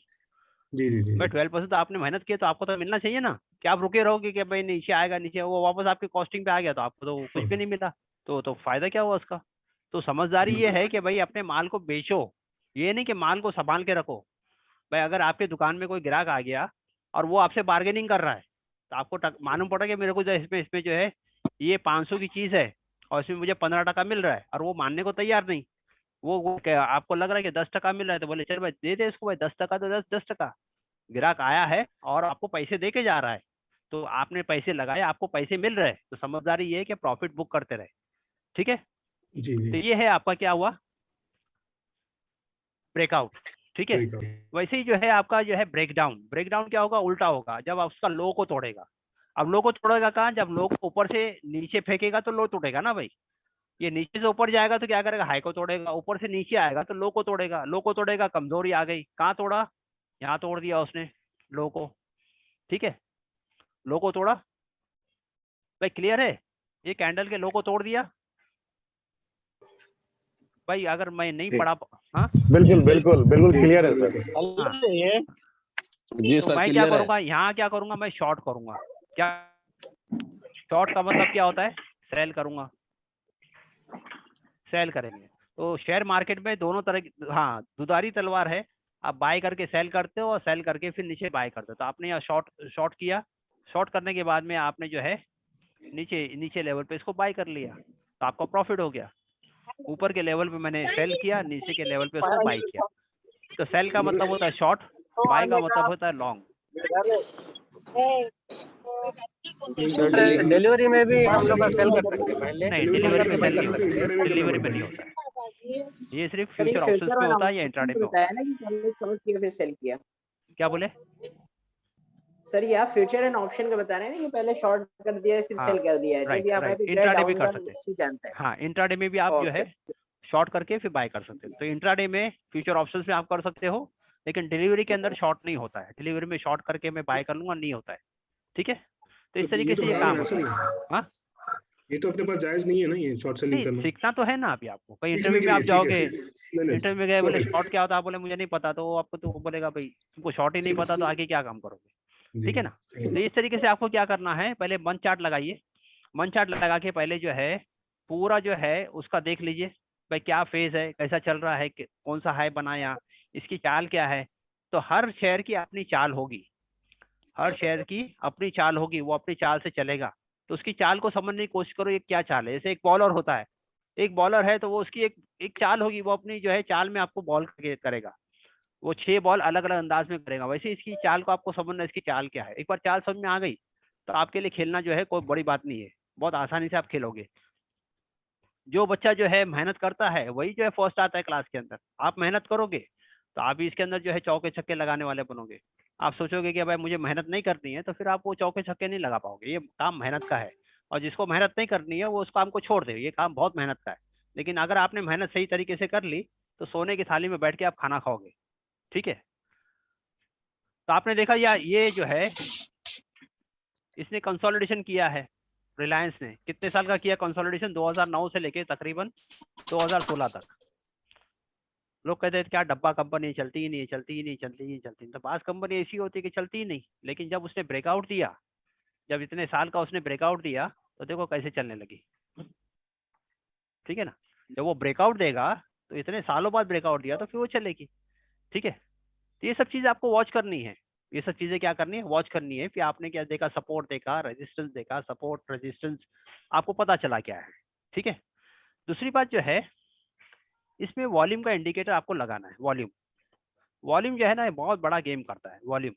जी भाई 12% तो आपने मेहनत की, तो आपको तो मिलना चाहिए ना, कि आप रुके रहोगे कि भाई नीचे आएगा, नीचे वो वापस आपके कॉस्टिंग पे आ गया तो आपको तो कुछ भी नहीं मिला, तो फायदा क्या हुआ उसका? तो समझदारी ये है कि भाई अपने माल को बेचो, ये नहीं कि माल को संभाल के रखो। भाई अगर आपके दुकान में कोई ग्राहक आ गया और वो आपसे बार्गेनिंग कर रहा है, तो आपको मालूम पड़ा कि मेरे को जो इसमें इसमें जो है ये 500 की चीज है और इसमें मुझे 15 मिल रहा है, और वो मानने को तैयार नहीं, वो आपको लग रहा है कि 10 मिल रहा है, तो बोले चल भाई दे दे इसको भाई 10 तो 10 ग्राहक आया है और आपको पैसे दे के जा रहा है, तो आपने पैसे लगाए, आपको पैसे मिल रहे हैं, तो समझदारी ये है कि प्रॉफिट बुक करते रहे। ठीक है, जी तो जी ये है आपका क्या हुआ, ब्रेकआउट। ठीक है, ठीक है। वैसे ही जो है आपका जो है ब्रेकडाउन। ब्रेकडाउन क्या होगा, उल्टा होगा, जब आप उसका लो को तोड़ेगा। अब लो को तोड़ेगा कहाँ, जब लो को ऊपर से नीचे फेंकेगा तो लो टूटेगा ना भाई। ये नीचे से ऊपर जाएगा तो क्या करेगा, हाई को तोड़ेगा, ऊपर से नीचे आएगा तो लो को तोड़ेगा, लो को तोड़ेगा, कमजोरी आ गई, कहाँ तोड़ा, यहाँ तोड़ दिया उसने लो को। ठीक है, लो को तोड़ा भाई, क्लियर है, ये कैंडल के लो को तोड़ दिया भाई। अगर मैं नहीं पढ़ा, हाँ बिल्कुल बिल्कुल बिल्कुल क्लियर है सर। हाँ, जी तो सर मैं क्या क्लियर है। करूंगा, यहाँ क्या करूंगा, मैं शॉर्ट करूंगा। क्या शॉर्ट का मतलब क्या होता है, सेल करूंगा, सेल करेंगे। तो शेयर मार्केट में दोनों तरह की, हाँ दुधारी तलवार है, आप बाय करके सेल करते हो और सेल करके फिर नीचे बाय करते हो। तो आपने यहाँ शॉर्ट किया, शॉर्ट करने के बाद में आपने जो है नीचे लेवल पे इसको बाय कर लिया, तो आपका प्रॉफिट हो गया। ऊपर के लेवल पे मैंने सेल किया, नीचे के लेवल पे उसको बाय किया। तो सेल का मतलब होता है शॉर्ट, बाय का मतलब होता है लॉन्ग। डिलीवरी में भी हम लोग का सेल कर सकते हैं पहले। नहीं, डिलीवरी में सेल नहीं होता है, डिलीवरी में नहीं होता है, ये सिर्फ फ्यूचर ऑप्शंस पे होता है या इंट्राडे पे होता है। बताया ना कि पहले शॉर्ट किया फिर सेल किया। क्या बोले सर, ये आप फ्यूचर एंड ऑप्शन का बता रहे हैं ना कि पहले शॉर्ट कर दिया फिर हाँ, सेल कर दिया है, राइट जब यहाँ राइट, पे इंट्राडे भी डाउन कर का सकते हैं। उसी जानता है। हाँ, इंट्राडे में भी आप जो है शॉर्ट करके फिर बाय कर सकते हैं। तो इंट्राडे में फ्यूचर ऑप्शंस में आप कर सकते हो, लेकिन डिलीवरी के अंदर शॉर्ट नहीं होता है। डिलीवरी में शॉर्ट करके मैं बाय कर लूंगा, नहीं होता है। ठीक है, तो इस तरीके से ये काम होता है। हाँ, ये तो अपने पास जायज नहीं है ना, ये शॉर्ट सेलिंग नहीं करना। सीखना तो है ना अभी आपको। कहीं सीखने इंटरव्यू के में आप लिए, ठीक जाओगे, है, नहीं, इंटरव्यू में गए, बोले perfect। शॉर्ट क्या होता है, आप बोले मुझे नहीं पता, तो आपको तो बोलेगा भाई तुमको शॉर्ट ही नहीं पता तो आगे क्या काम करोगे। ठीक है ना, तो इस तरीके से आपको क्या करना है, पहले मन चार्ट लगाइए। मन चार्ट लगा के पहले जो है पूरा जो है उसका देख लीजिए, भाई क्या फेज है, कैसा चल रहा है, कौन सा हाई बनाया, इसकी चाल क्या है। तो हर शेयर की अपनी चाल होगी, हर शेयर की अपनी चाल होगी, वो अपनी चाल से चलेगा। तो उसकी चाल को समझने की कोशिश करो, ये क्या चाल है। जैसे एक बॉलर होता है, एक बॉलर है तो वो उसकी एक चाल होगी, वो अपनी जो है चाल में आपको बॉल करेगा, वो 6 बॉल अलग अलग अंदाज में करेगा। वैसे इसकी चाल को आपको समझना, इसकी चाल क्या है। एक बार चाल समझ में आ गई तो आपके लिए खेलना जो है कोई बड़ी बात नहीं है, बहुत आसानी से आप खेलोगे। जो बच्चा जो है मेहनत करता है वही जो है फर्स्ट आता है क्लास के अंदर। आप मेहनत करोगे तो आप इसके अंदर जो है चौके छक्के लगाने वाले बनोगे। आप सोचोगे कि भाई मुझे मेहनत नहीं करनी है, तो फिर आप वो चौके छक्के नहीं लगा पाओगे। ये काम मेहनत का है, और जिसको मेहनत नहीं करनी है वो उस काम को छोड़ दे, ये काम बहुत मेहनत का है। लेकिन अगर आपने मेहनत सही तरीके से कर ली तो सोने की थाली में बैठ के आप खाना खाओगे। ठीक है, तो आपने देखा या ये जो है इसने कंसोलिडेशन किया है, रिलायंस ने कितने साल का किया कंसोलिडेशन, 2009 से लेके तकरीबन 2016 तक। लोग कहते हैं क्या डब्बा कंपनी चलती ही नहीं, चलती ही नहीं, चलती ही नहीं, चलती नहीं। तो बास कंपनी ऐसी होती है कि चलती ही नहीं, लेकिन जब उसने ब्रेकआउट दिया, जब इतने साल का उसने ब्रेकआउट दिया तो देखो कैसे चलने लगी। ठीक है ना, जब वो ब्रेकआउट देगा तो इतने सालों बाद ब्रेकआउट दिया तो फिर वो चलेगी। ठीक है, तो ये सब चीजें आपको वॉच करनी है, ये सब चीजें क्या करनी है, वॉच करनी है। फिर आपने क्या देखा, सपोर्ट देखा, रेजिस्टेंस देखा, सपोर्ट रेजिस्टेंस आपको पता चला क्या है। ठीक है, दूसरी बात जो है इसमें वॉल्यूम का इंडिकेटर आपको लगाना है। वॉल्यूम, वॉल्यूम जो है ना बहुत बड़ा गेम करता है वॉल्यूम।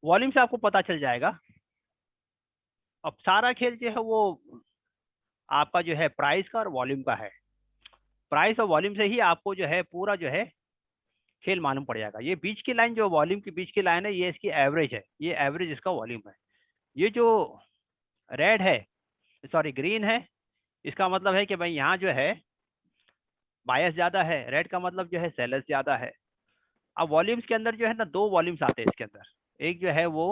वॉल्यूम से आपको पता चल जाएगा। अब सारा खेल जो है वो आपका जो है प्राइस का और वॉल्यूम का है। प्राइस और वॉल्यूम से ही आपको जो है पूरा जो है खेल मालूम पड़ जाएगा। ये बीच की लाइन जो वॉल्यूम की बीच की लाइन है, ये इसकी एवरेज है, ये एवरेज इसका वॉल्यूम है। ये जो रेड है, सॉरी ग्रीन है, इसका मतलब है कि भाई यहाँ जो है बायस ज्यादा है, रेड का मतलब जो है सेलर्स ज्यादा है। अब वॉल्यूम्स के अंदर जो है ना दो वॉल्यूम्स आते हैं इसके अंदर, एक जो है वो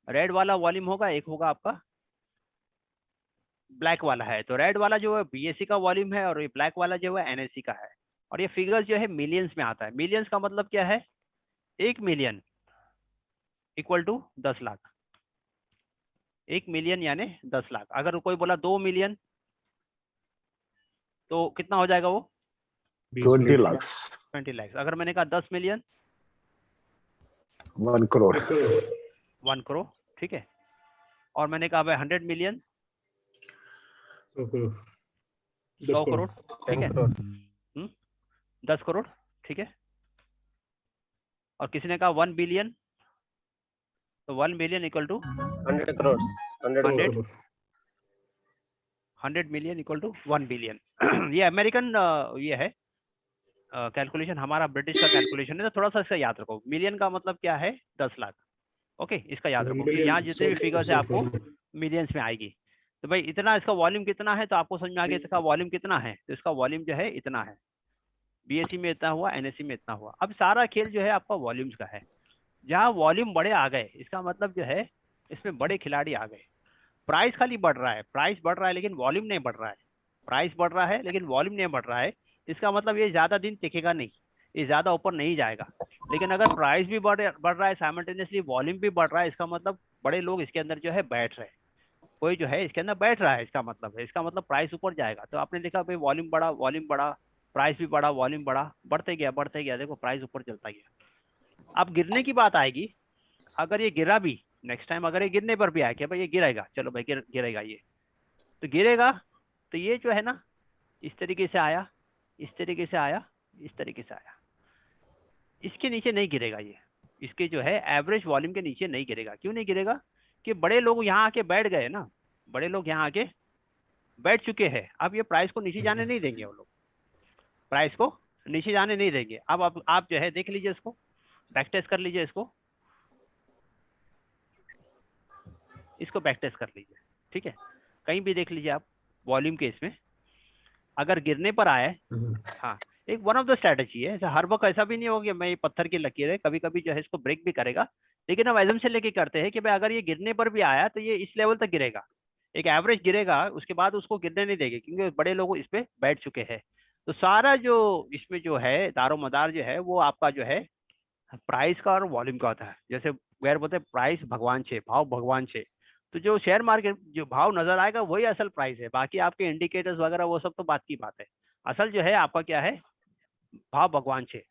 रेड वाला वॉल्यूम होगा, एक होगा आपका ब्लैक वाला है। तो रेड वाला जो है बीएससी का वॉल्यूम है और ये ब्लैक वाला जो है एनएससी का है। और ये फिगर्स जो है मिलियंस में आता है। मिलियंस का मतलब क्या है, 1 million equal to 10 lakh. 1 million यानी 10 लाख। अगर कोई बोला 2 मिलियन तो कितना हो जाएगा वो 20 लाख 20 लाख। अगर मैंने कहा 10 मिलियन 1 करोड़ 1 करोड़, ठीक है। और मैंने कहा भाई 100 मिलियन 100 करोड़, ठीक है। 10 करोड़, ठीक है। और किसी ने कहा 1 बिलियन, तो 1 billion equal to 100 crore 100 million equal to 1 billion. ये अमेरिकन ये है कैलकुलेशन, हमारा ब्रिटिश का कैलकुलेशन है, तो थोड़ा सा इसका याद रखो। मिलियन का मतलब क्या है? 10 लाख। ओके, इसका याद रखो कि यहाँ जितने भी फिगर्स है आपको मिलियंस में आएगी। तो भाई इतना इसका वॉल्यूम कितना है, तो आपको समझ में आ गया इसका वॉल्यूम कितना है। तो इसका वॉल्यूम जो है इतना है, बीएससी में इतना हुआ, एनएससी में इतना हुआ। अब सारा खेल जो है आपका वॉल्यूम्स का है। जहाँ वॉल्यूम बड़े आ गए, इसका मतलब जो है इसमें बड़े खिलाड़ी आ गए। प्राइस खाली बढ़ रहा है, प्राइस बढ़ रहा है लेकिन वॉल्यूम नहीं बढ़ रहा है। प्राइस बढ़ रहा है लेकिन वॉल्यूम नहीं बढ़ रहा है। इसका मतलब ये ज़्यादा दिन टिकेगा नहीं, ये ज़्यादा ऊपर नहीं जाएगा। लेकिन अगर प्राइस भी बढ़ रहा है, साइमल्टेनियसली वॉल्यूम भी बढ़ रहा है, इसका मतलब बड़े लोग इसके अंदर जो है बैठ रहे हैं। कोई जो है इसके अंदर बैठ रहा है, इसका मतलब है, इसका मतलब प्राइस ऊपर जाएगा। तो आपने देखा भाई वॉल्यूम बढ़ा, प्राइस भी बढ़ा, वॉल्यूम बढ़ा, बढ़ते गया, देखो प्राइस ऊपर चलता गया। अब गिरने की बात आएगी, अगर ये गिरा भी नेक्स्ट टाइम, अगर ये गिरने पर भी आया कि भाई ये गिरेगा, चलो भाई गिरेगा, ये तो गिरेगा, तो ये जो है ना इस तरीके से आया, इस तरीके से आया, इस तरीके से आया, इसके नीचे नहीं गिरेगा ये, इसके जो है एवरेज वॉल्यूम के नीचे नहीं गिरेगा। क्यों नहीं गिरेगा? कि बड़े लोग यहाँ आके बैठ गए ना, बड़े लोग यहाँ आके बैठ चुके हैं। अब ये प्राइस को नीचे जाने नहीं देंगे, वो लोग प्राइस को नीचे जाने नहीं देंगे। अब आप जो है देख लीजिए, इसको बैक टेस्ट कर लीजिए, इसको बैक टेस्ट कर लीजिए, ठीक है। कहीं भी देख लीजिए आप वॉल्यूम के इसमें, अगर गिरने पर आए, हाँ, एक वन ऑफ द स्ट्रेटजी है। हर वक्त ऐसा भी नहीं होगा कि मैं ये पत्थर की लकीर है, कभी कभी जो है इसको ब्रेक भी करेगा। लेकिन हम एजम से लेके करते हैं कि भाई अगर ये गिरने पर भी आया तो ये इस लेवल तक गिरेगा, एक एवरेज गिरेगा, उसके बाद उसको गिरने नहीं देंगे, क्योंकि बड़े लोग इस पे बैठ चुके हैं। तो सारा जो इसमें जो है दारोमदार जो है वो आपका जो है प्राइस का और वॉल्यूम का होता है। जैसे गैर बोलते हैं प्राइस भगवान छे, भाव भगवान छे। तो जो शेयर मार्केट जो भाव नजर आएगा वही असल प्राइस है, बाकी आपके इंडिकेटर्स वगैरह वो सब तो बात की बात है। असल जो है आपका क्या है, भाव भगवान छे।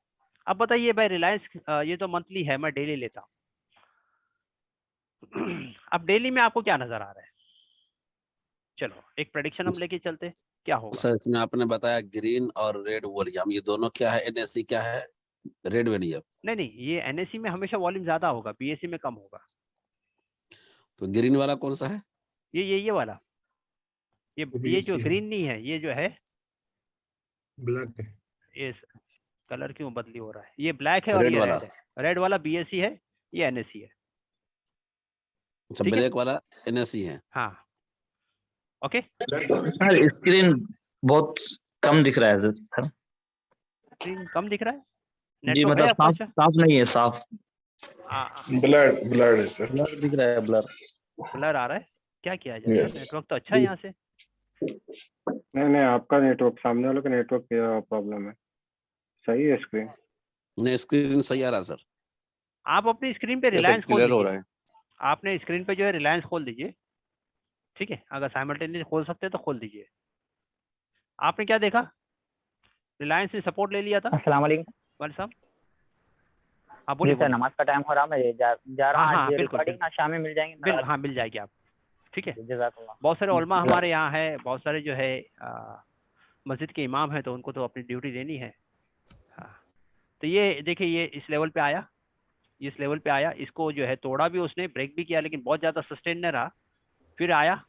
अब बताइए भाई रिलायंस, ये तो मंथली है, मैं डेली लेता हूँ। अब डेली में आपको क्या नजर आ रहा है? चलो एक प्रेडिक्शन हम लेके चलते, क्या होगा। सर इसमें आपने बताया ग्रीन और रेड वॉल्यूम, ये दोनों क्या है? एनएससी क्या है? Red volume. नहीं, ये एनएससी में हमेशा वॉल्यूम ज्यादा होगा, बीएससी में कम होगा। तो ग्रीन वाला कौन सा है? ये वाला, ये जो ग्रीन नहीं है, ये जो है ब्लैक है। ये कलर क्यों बदली हो रहा है, ये ब्लैक है और रेड ये वाला। रेड है। रेड वाला बीएससी है, ये एनएससी है। अच्छा, ठीक है? ब्लैक वाला एनएससी है। हाँ, ओके। सर स्क्रीन बहुत कम दिख रहा है सर। स्क्रीन कम दिख रहा है? जी नेटवर्क है मतलब आपका? साफ साफ नहीं है, साफ ब्लर है सर, ब्लर दिख रहा है, ब्लर ब्लर आ रहा है। क्या किया जाए, Yes. नेटवर्क तो अच्छा है यहाँ से। नहीं आपका नेटवर्क, सामने वाले का नेटवर्क प्रॉब्लम है। सही है स्क्रीन? नहीं, स्क्रीन सही आ रहा सर। आप अपनी स्क्रीन पे रिलायंस खोल क्लियर हो दीजिए, रहा है। आपने स्क्रीन पे जो है रिलायंस खोल दीजिए, ठीक है। अगर साइमल्टेनियस खोल सकते हैं तो खोल दीजिए। आपने क्या देखा, रिलायंस ने सपोर्ट ले लिया था। अस्सलाम वालेकुम। वाले साहब हाँ जी बोलिए। सर, नमाज का टाइम हो रहा, मैं जा रहा हाँ, हूँ। हाँ, आज बिल्कुल, रिकॉर्डिंग ना शाम में मिल जाएंगे? हाँ मिल जाएगी आप, ठीक है। जज़ाकल्लाह। बहुत सारे उलमा हमारे यहाँ है, बहुत सारे जो है मस्जिद के इमाम हैं, तो उनको तो अपनी ड्यूटी देनी है। हाँ, तो ये देखिए, ये इस लेवल पे आया, इस लेवल पे आया, इसको जो है तोड़ा भी उसने, ब्रेक भी किया, लेकिन बहुत ज़्यादा सस्टेन नहीं रहा, फिर आया,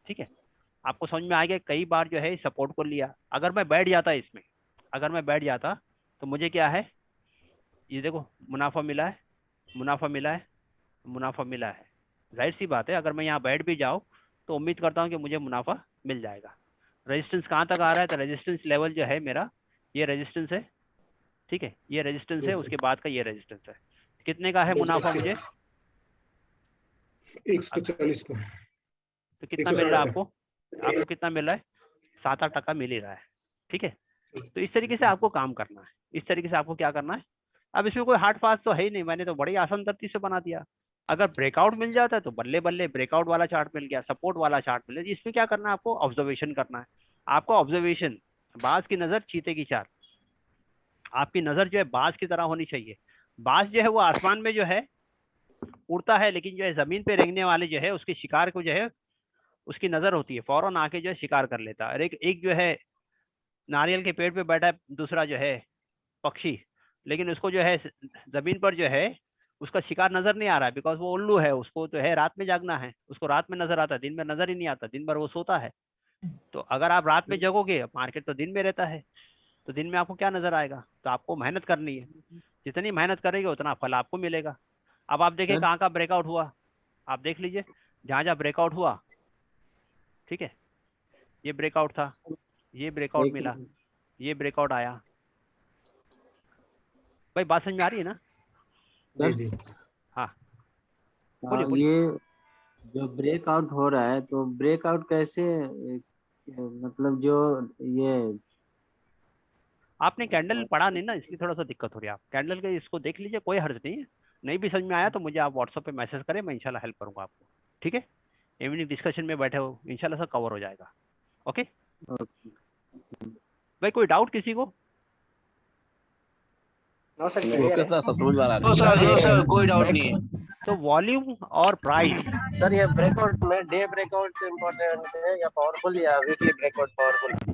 ठीक है। आपको समझ में आ गया, कई बार जो है सपोर्ट को लिया। अगर मैं बैठ जाता इसमें, अगर मैं बैठ जाता तो मुझे क्या है, ये देखो मुनाफा मिला है, मुनाफा मिला है, मुनाफा मिला है। जाहिर सी बात है, अगर मैं यहाँ बैठ भी जाऊँ तो उम्मीद करता हूँ कि मुझे मुनाफा मिल जाएगा। रेजिस्टेंस कहाँ तक आ रहा है, तो रेजिस्टेंस लेवल जो है मेरा, ये रेजिस्टेंस है, ठीक है, ये रेजिस्टेंस है, उसके बाद का ये रेजिस्टेंस है। कितने का है मुनाफा मुझे? 140 का। तो कितना मिल रहा है आपको? आपको कितना मिल रहा है? 7-8% मिल ही रहा है, ठीक है। तो इस तरीके से आपको काम करना है, इस तरीके से आपको क्या करना है। अब इसमें कोई हार्ड फास्ट तो है ही नहीं, मैंने तो बड़ी आसान तरतीब से बना दिया। अगर ब्रेकआउट मिल जाता है तो बल्ले बल्ले, ब्रेकआउट वाला चार्ट मिल गया, सपोर्ट वाला चार्ट मिल गया। इसमें क्या करना है आपको? ऑब्जर्वेशन करना है। आपको ऑब्जर्वेशन, बाज की नजर चीते की चाल। आपकी नजर जो है बाज की तरह होनी चाहिए। बाज जो है वो आसमान में जो है उड़ता है, लेकिन जो है जमीन पे रेंगने वाले जो है उसके शिकार को जो है उसकी नजर होती है, फौरन आके जो है शिकार कर लेता है। और एक जो है नारियल के पेड़ पे बैठा है दूसरा जो है पक्षी, लेकिन उसको जो है जमीन पर जो है उसका शिकार नजर नहीं आ रहा है, बिकॉज वो उल्लू है, उसको तो है रात में जागना है, उसको रात में नजर आता है, दिन में नजर ही नहीं आता, दिन भर वो सोता है। तो अगर आप रात में जगोगे, मार्केट तो दिन में रहता है, तो दिन में आपको क्या नजर आएगा? तो आपको मेहनत करनी है, जितनी मेहनत करेंगे उतना फल आपको मिलेगा। अब आप देखिए कहाँ का ब्रेकआउट हुआ, आप देख लीजिए जहाँ जहाँ ब्रेकआउट हुआ, ठीक है, ये ब्रेकआउट था, ये ब्रेकआउट मिला, ये ब्रेकआउट आया। भाई बात समझ में आ रही है ना? जी। हाँ हाँ, बोलिए बोलिए। ये जो ब्रेकआउट हो रहा है तो ब्रेकआउट कैसे मतलब जो ये आपने कैंडल पढ़ा नहीं ना, इसकी थोड़ा सा दिक्कत हो रही है। आप कैंडल के इसको देख लीजिए, कोई हर्ज नहीं है। नहीं भी समझ में आया तो मुझे आप व्हाट्सएप पे मैसेज करें, मैं इंशाल्लाह हेल्प करूंगा आपको, ठीक है? इवनिंग डिस्कशन में बैठे हो, इंशाल्लाह सब कवर हो जाएगा। ओके भाई, कोई डाउट किसी को? नो सर, ओके क्लियर है। सर, सब समझ में आ रहा है। नो सर कोई डाउट नहीं है। तो वॉल्यूम और प्राइस, सर ये ब्रेकआउट में डे ब्रेकआउट इम्पोर्टेंट है या पावरफुल या वीकली ब्रेकआउट पावरफुल?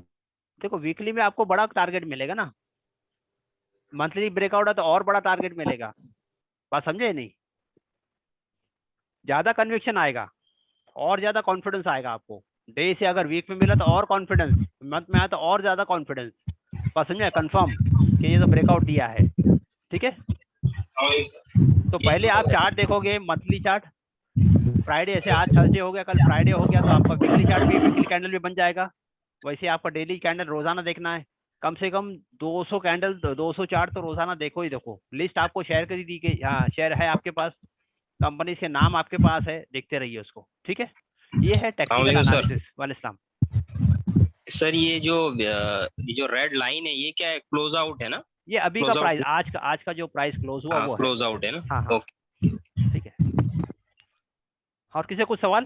देखो वीकली में आपको बड़ा टारगेट मिलेगा ना, मंथली ब्रेकआउट है तो और बड़ा टारगेट मिलेगा। बात समझे नहीं? ज्यादा कन्विक्शन आएगा और ज्यादा कॉन्फिडेंस आएगा आपको। डे से अगर वीक में मिला तो और कॉन्फिडेंस, मंथ में आया तो और ज्यादा कॉन्फिडेंस। बात समझे? कंफर्म कि ये तो ब्रेकआउट दिया है, ठीक है? तो पहले आप चार्ट देखोगे, मंथली चार्ट, फ्राइडे ऐसे आज थर्सडे हो गया, कल फ्राइडे हो गया, तो आपका वीकली चार्ट भी, वीकली कैंडल भी बन जाएगा। वैसे आपका डेली कैंडल रोजाना देखना है, कम से कम 200 कैंडल, 200 चार्ट तो रोजाना देखो ही देखो। लिस्ट आपको शेयर कर दी गई, हाँ शेयर है आपके पास, कंपनी के नाम आपके पास है, देखते रहिए उसको, ठीक है? ये है टेक्निकल एनालिसिस। वालेकुम सर ये जो रेड लाइन है ये क्या है? क्लोज आउट है ना? ये अभी का प्राइस, आज का जो प्राइस क्लोज हुआ वो क्लोज आउट है ना? हाँ हाँ ठीक है। और किसी कुछ सवाल?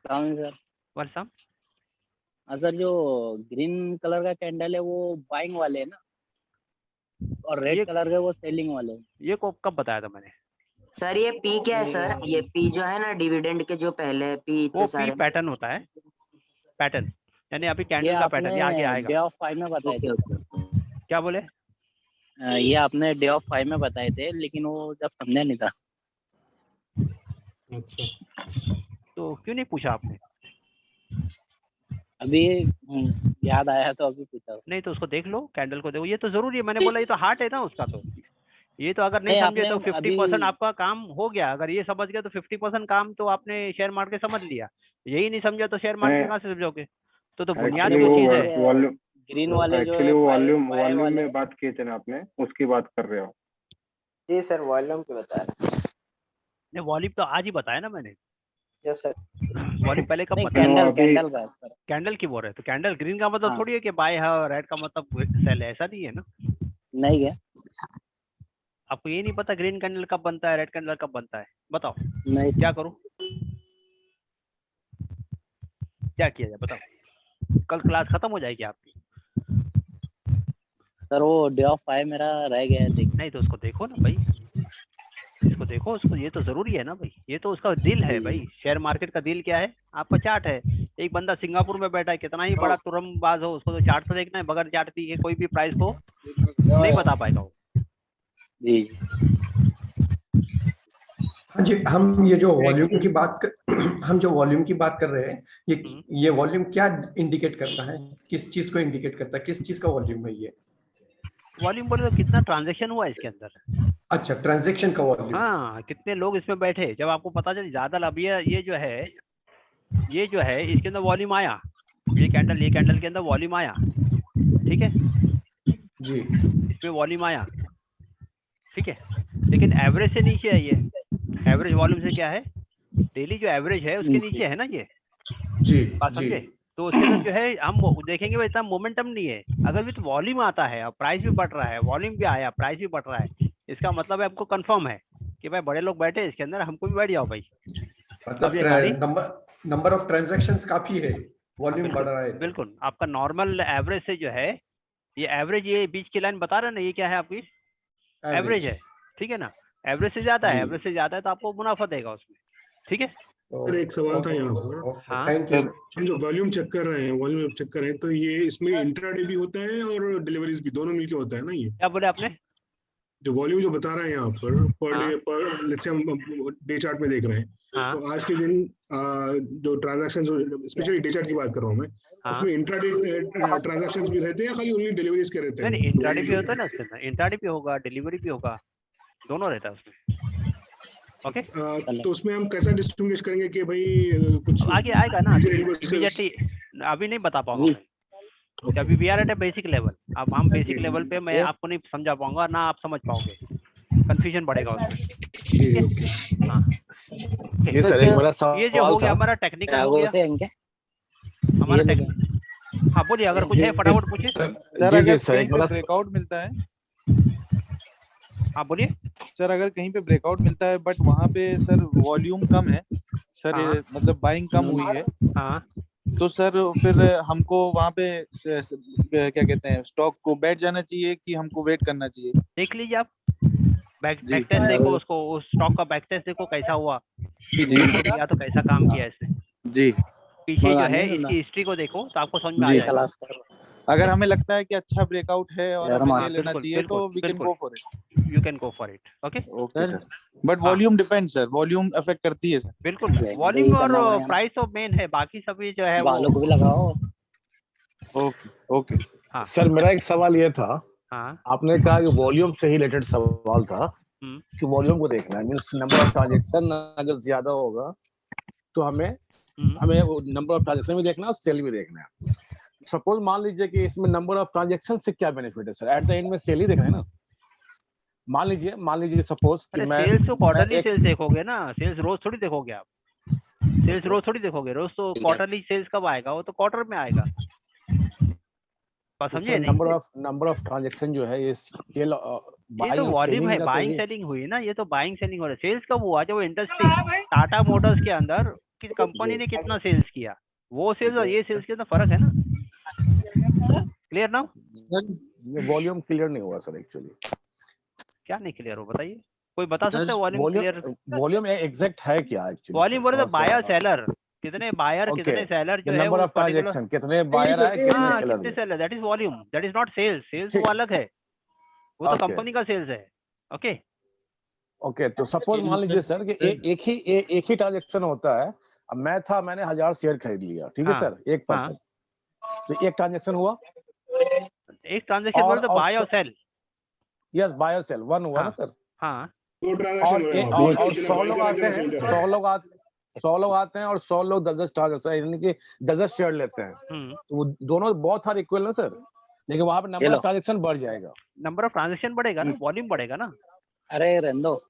सर वालेकुम। सर जो ग्रीन कलर का कैंडल है वो बाइंग वाले है ना, और रेड कलर का वो सेलिंग वाले है। ये को कब बताया था मैंने? सर ये पी क्या है सर? ये पी जो है ना डिविडेंड के जो पहले पी वो पी पैटर्न होता है, पैटर्न यानी अभी कैंडल का पैटर्न ये आगे आएगा। डे ऑफ 5 में बताए थे। क्या बोले? ये आपने डे ऑफ 5 में बताए थे, लेकिन वो जब समझा नहीं था। तो क्यों नहीं पूछा आपने? अभी याद आया तो अभी पूछा। नहीं तो उसको देख लो, कैंडल को देखो, ये तो जरूरी है। मैंने बोला ये तो हार्ट है ना उसका, तो ये तो अगर नहीं समझे तो 50% आपका काम हो गया। अगर ये समझ गया तो 50% काम तो आपने शेयर मार्केट समझ लिया। यही नहीं समझा तो शेयर मार्केट कहाँ से समझोगे? तो बुनियाद जो चीज है, ग्रीन वाले जो एक्चुअली वो वॉल्यूम में बात की थी ना आपने, उसकी बात कर रहे हो? जी सर, वॉल्यूम की बता रहे हैं। वॉल्यूम तो आज ही बताया ना मैंने। Yes sir. वॉल्यूम पहले कब बताया? कैंडल का सर। कैंडल की बोल रहे तो कैंडल ग्रीन का मतलब थोड़ी है कि बाय है और रेड का मतलब सेल है, ऐसा नहीं है ना। नहीं है, आपको ये नहीं पता ग्रीन कैंडल कब बनता है, रेड कैंडल कब बनता है? बताओ। नहीं। क्या करूं? क्या किया जाए बताओ? कल क्लास खत्म हो जाएगी आपकी। सर वो डे ऑफ 5 मेरा रह गया है। नहीं तो उसको देखो ना भाई, इसको देखो, उसको, ये तो जरूरी है ना भाई, ये तो उसका दिल है भाई। शेयर मार्केट का दिल क्या है? आपका चार्ट है। एक बंदा सिंगापुर में बैठा है, कितना ही बड़ा तुरंबाज हो, उसको तो चार्ट तो देखना है। बगैर चार्ट के कोई भी प्राइस को नहीं बता पाएगा वो। जी हाँ जी, हम ये जो वॉल्यूम की बात कर रहे हैं, ये वॉल्यूम क्या इंडिकेट करता है? किस चीज को इंडिकेट करता है? किस चीज का वॉल्यूम है ये? वॉल्यूम बोले तो कितना ट्रांजैक्शन हुआ इसके अंदर। अच्छा, ट्रांजैक्शन का वॉल्यूम। हाँ, कितने लोग इसमें बैठे, जब आपको पता चले ज्यादा लाभ, ये जो है इसके अंदर वॉल्यूम आया, ये कैंडल के अंदर वॉल्यूम आया, ठीक है जी, इसमें वॉल्यूम आया, ठीक है। लेकिन एवरेज से नीचे है ये। एवरेज वॉल्यूम से क्या है? डेली जो एवरेज है उसके नीचे है ना ये। जी बात समझे? तो उसके अंदर जो है हम देखेंगे वो इतना मोमेंटम नहीं है। अगर विथ वॉल्यूम आता है और प्राइस भी बढ़ रहा है, वॉल्यूम भी आया, प्राइस भी बढ़ रहा है, इसका मतलब है आपको कंफर्म है कि भाई बड़े लोग बैठे इसके अंदर, हमको भी बैठ जाओ भाई। मतलब नंबर ऑफ ट्रांजैक्शंस काफी है। वॉल्यूम बढ़ रहा है। बिल्कुल आपका नॉर्मल एवरेज से जो है, ये एवरेज, ये बीच की लाइन बता रहा है ना, ये क्या है आपकी एवरेज है, ठीक है ना। एवरेज से ज्यादा है, एवरेज से ज्यादा है तो आपको मुनाफा देगा उसमें, ठीक है। सर एक सवाल था यहाँ पर, हाँ थैंक यू। हम जो वॉल्यूम चेक कर रहे हैं, वॉल्यूम चेक कर रहे हैं, तो ये इसमें इंट्राडे भी होता है और डिलीवरीज भी, दोनों मिलके होता है ना ये? क्या बोले आपने? जो वॉल्यूम जो बता रहे हैं यहाँ पर पर हाँ। डे, पर लेट्स से हम डे चार्ट में देख रहे हैं, हाँ तो आज के दिन जो ट्रांजैक्शन, स्पेशली डे चार्ट की बात कर रहा हूँ मैं, हाँ। उसमें इंट्राडे ट्रांजैक्शंस भी रहते हैं या खाली ओनली डिलीवरीज के रहते हैं? नहीं, इंट्राडे भी होता है ना उसमें, इंट्राडे भी होगा, डिलीवरी भी होगा, दोनों रहता है उसमें। ओके, तो उसमें हम कैसा डिस्टिंग्विश करेंगे कि भाई कुछ आगे आएगा ना major investors- इमीडिएटली, अभी नहीं बता पाऊंगा मैं, अभी we are at a basic level. अब हम बेसिक लेवल पे मैं आपको नहीं समझा पाऊंगा, ना आप समझ पाओगे, कंफ्यूजन बढ़ेगा उसमें। हाँ ये सर एक बड़ा सवाल ये जो हो गया था। हमारा टेक्निकल हो गया, हमारा टेक्निकल। हाँ बोलिए, अगर कुछ है फटाफट पूछिए। सर अगर कहीं पे ब्रेकआउट मिलता है, हाँ बोलिए सर अगर कहीं पे ब्रेकआउट मिलता है बट वहाँ पे सर वॉल्यूम कम है सर, हाँ। मतलब बाइंग कम हुई है, हाँ तो सर फिर हमको वहाँ पे क्या कहते हैं, स्टॉक को बैठ जाना चाहिए कि हमको वेट करना चाहिए? देख लीजिए आप, बैक टेस्ट देखो उसको, उस स्टॉक का बैक टेस्ट देखो कैसा हुआ, या तो कैसा काम किया इसने जी, पीछे जो है इसकी हिस्ट्री को देखो तो आपको समझ में आ जाएगा। अगर हमें लगता है कि अच्छा ब्रेकआउट है और हमें ले लेना चाहिए तो we can go for it. You can go for it. Okay okay sir, but volume depend sir, volume affect करती है सर। बिल्कुल, वॉल्यूम और प्राइस तो मेन है, बाकी सभी जो है बालों को भी लगाओ। Okay okay. हाँ सर मेरा एक सवाल ये था, हाँ आपने कहा कि वॉल्यूम से ही रिलेटेड सवाल था कि वॉल्यूम को देखना है, मींस नंबर ऑफ ट्रांजैक्शन अगर ज्यादा होगा तो हमें नंबर ऑफ ट्रांजैक्शन भी देखना है और सेल भी देखना है। सपोज मान लीजिए कि इसमें नंबर ऑफ ट्रांजैक्शन से क्या बेनिफिट है सर, एट द एंड में सेल ही देखना है ना। मान लीजिए सपोज कि मैं सेल्स तो क्वार्टरली सेल्स देखोगे ना, सेल्स रोज थोड़ी देखोगे आप, सेल्स रोज थोड़ी देखोगे, रोज तो क्वार्टरली सेल्स कब आएगा, वो तो क्वार्टर में आएगा, समझे नहीं? नंबर ऑफ ट्रांजैक्शन जो है ये सेल ये तो वॉल्यूम है, बाइंग सेलिंग हुई ना, ये तो बाइंग सेलिंग हो रहा है। सेल्स कब हुआ, जब इंडस्ट्री टाटा मोटर्स के अंदर कि कंपनी ने कितना सेल्स किया, वो सेल्स और ये सेल्स के अंदर फर्क है ना। क्लियर ना? वॉल्यूम क्लियर नहीं हुआ सर एक्चुअली। क्या नहीं क्लियर हो बताइए, कोई बता सकता है वॉल्यूम क्लियर? वॉल्यूम एग्जैक्ट है क्या एक्चुअली? वॉल्यूम बोले तो बायर सेलर, कितने बायर कितने सेलर जो है, नंबर ऑफ ट्रांजैक्शन, कितने बायर आए कितने seller, that is volume, that is not sales. Sales वो अलग है, वो तो कंपनी का सेल्स है। ओके ओके, तो सपोज मान लीजिए सर कि एक ही ट्रांजैक्शन होता है। अब मैंने 1000 शेयर खरीद लिया, ठीक है सर, एक पर्सन, तो एक ट्रांजैक्शन हुआ, एक ट्रांजैक्शन बोले तो बाय और सेल। यस, बाय और सेल वन हुआ ना सर। हाँ, और 100 लोग आते हैं, 100 लोग आते हैं और 100 लोग 10 ट्रांजैक्शन यानी कि 10 शेयर लेते हैं, तो वो दोनों बहुत सारे इक्वल ना सर, लेकिन वहां पे नंबर ऑफ ट्रांजैक्शन बढ़ जाएगा, नंबर ऑफ ट्रांजैक्शन बढ़ेगा ना, वॉल्यूम बढ़ेगा ना। अरे रेंदो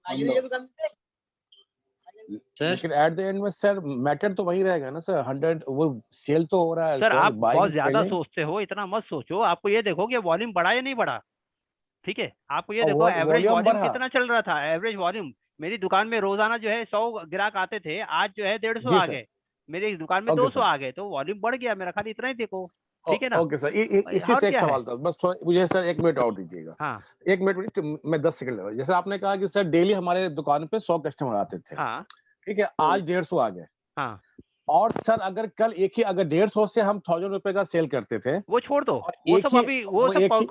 लेकिन एट द एंड में सर मैटर तो वही रहेगा ना सर, 100 वो सेल तो हो रहा है सर। आप बहुत ज्यादा सोचते हो, इतना मत सोचो। आपको ये देखो कि वॉल्यूम बढ़ा या नहीं बढ़ा, ठीक है। आपको ये देखो एवरेज वॉल्यूम कितना चल रहा था, एवरेज वॉल्यूम। मेरी दुकान में रोजाना जो है 100 ग्राहक आते थे, आज जो है 150 आ गए, मेरी दुकान में 200 आ गए, तो वॉल्यूम बढ़ गया मेरा, खाली इतना ही देखो, ठीक है ना। ओके सर, इसी से एक सवाल था बस, मुझे सर 1 मिनट और दीजिएगा। हाँ 1 मिनट मैं 10 सेकंड लगा। जैसे आपने कहा कि सर डेली हमारे दुकान पे 100 कस्टमर आते थे, हाँ ठीक है, आज 150 आ गए, हाँ, और सर अगर कल अगर 150 से हम 1000 रुपए का सेल करते थे, वो छोड़ दो, वो सब अभी वो सब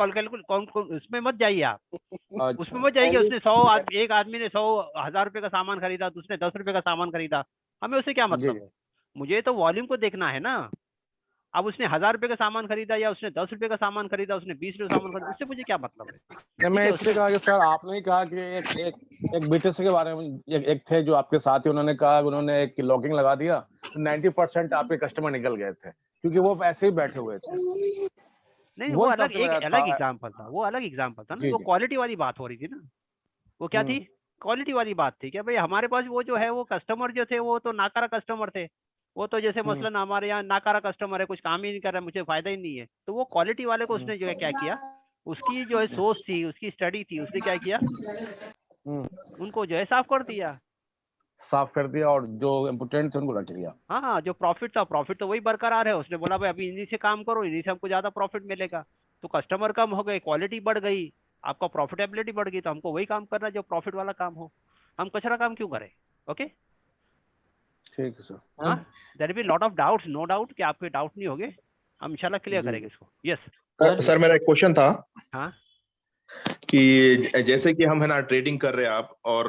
उसमें मत जाइए आप, उसमें मत जाइए। उसने 100 एक आदमी ने 100,000 रुपए का सामान खरीदा, दूसरे 10 रुपए का सामान खरीदा, हमें उससे क्या मतलब? मुझे तो वॉल्यूम को देखना है ना। अब उसने 1000 रुपए का सामान खरीदा या उसने 10 रुपए का सामान खरीदा, उसने 20 रुपए का सामान खरीदा, उससे मुझे क्या मतलब है? मैं इसलिए कहा कि सर आपने ही कहा कि एक बीटीसी के बारे में एक थे जो आपके साथ ही, उन्होंने कहा उन्होंने एक लॉगिंग लगा दिया, 90% आपके कस्टमर निकल गए थे क्योंकि वो ऐसे ही बैठे हुए थे। नहीं, वो अलग एग्जाम्पल था, वो अलग एग्जाम्पल था ना, वो क्वालिटी वाली बात हो रही थी ना। वो क्या थी? क्वालिटी वाली बात थी क्या भाई, हमारे पास वो जो है वो कस्टमर जो थे वो तो नाकारा कस्टमर थे, वो तो जैसे मसलन हमारे यहाँ नाकारा कस्टमर है, कुछ काम ही नहीं कर रहा है, मुझे फायदा ही नहीं है, तो वो क्वालिटी वाले को उसने जो है क्या किया, उसकी जो है सोच थी, उसकी स्टडी थी, उसने क्या किया, उनको जो है साफ कर दिया। साफ कर दिया और जो इम्पोर्टेंट थे उनको रख लिया। हाँ, जो प्रॉफिट था, प्रॉफिट तो वही बरकरार है। उसने बोला भाई अभी इन्हीं से काम करो, इन्हीं से हमको ज्यादा प्रॉफिट मिलेगा। तो कस्टमर कम हो गए, क्वालिटी बढ़ गई, आपका प्रॉफिटेबिलिटी बढ़ गई, तो हमको वही काम करना है जो प्रॉफिट वाला काम हो। हम कचरा काम क्यों करें? ओके, ठीक है सर। हाँ, there be lot of doubts, no doubt कि आपके डाउट नहीं होंगे, हम इंशाल्लाह क्लियर करेंगे इसको। यस सर मेरा एक क्वेश्चन था हाँ कि जैसे कि हम है ना ट्रेडिंग कर रहे हैं आप, और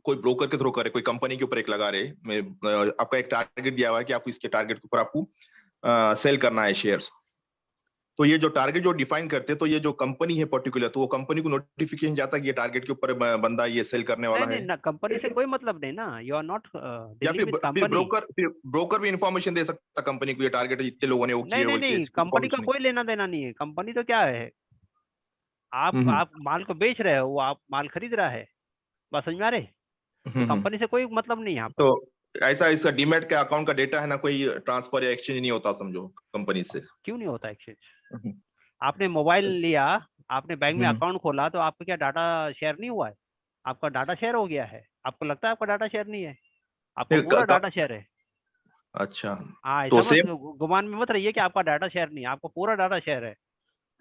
कोई ब्रोकर के थ्रू कर रहे, कोई कंपनी के ऊपर एक लगा रहे, आपका एक टारगेट दिया हुआ है कि आपको इसके टारगेट के ऊपर आपको सेल करना है शेयर्स। तो ये जो टारगेट जो डिफाइन करते हैं, तो ये जो कंपनी है पर्टिकुलर, तो वो कंपनी को नोटिफिकेशन जाता है कि ये टारगेट के ऊपर बंदा ये सेल करने वाला नहीं है, ना, कंपनी से कोई मतलब नहीं ना, यू आर नॉट या डीलिंग विद फिर कंपनी। ब्रोकर भी इंफॉर्मेशन दे सकता कंपनी को, ये टारगेट इतने लोगों ने वो नहीं किए, नहीं नहीं, कंपनी का कोई लेना देना नहीं है। कंपनी तो क्या है, आप माल को बेच रहे हो, वो आप माल खरीद रहा है, बस समझ में आ रहे? तो कंपनी से कोई मतलब नहीं है यहाँ पर। तो ऐसा इसका डीमैट का अकाउंट का डेटा है ना, कोई ट्रांसफर या एक्सचेंज नहीं होता समझो कंपनी से? क्यों नहीं होता एक्सचेंज? आपने मोबाइल लिया, आपने बैंक में अकाउंट खोला, तो आपका क्या डाटा शेयर नहीं हुआ है? आपका डाटा शेयर हो गया है। आपको लगता है आपका डाटा शेयर नहीं है? आपका पूरा डाटा शेयर है। अच्छा, हाँ, तो ऐसा मत गुमान में मत रहिए कि आपका डाटा शेयर नहीं है, आपका पूरा डाटा शेयर है।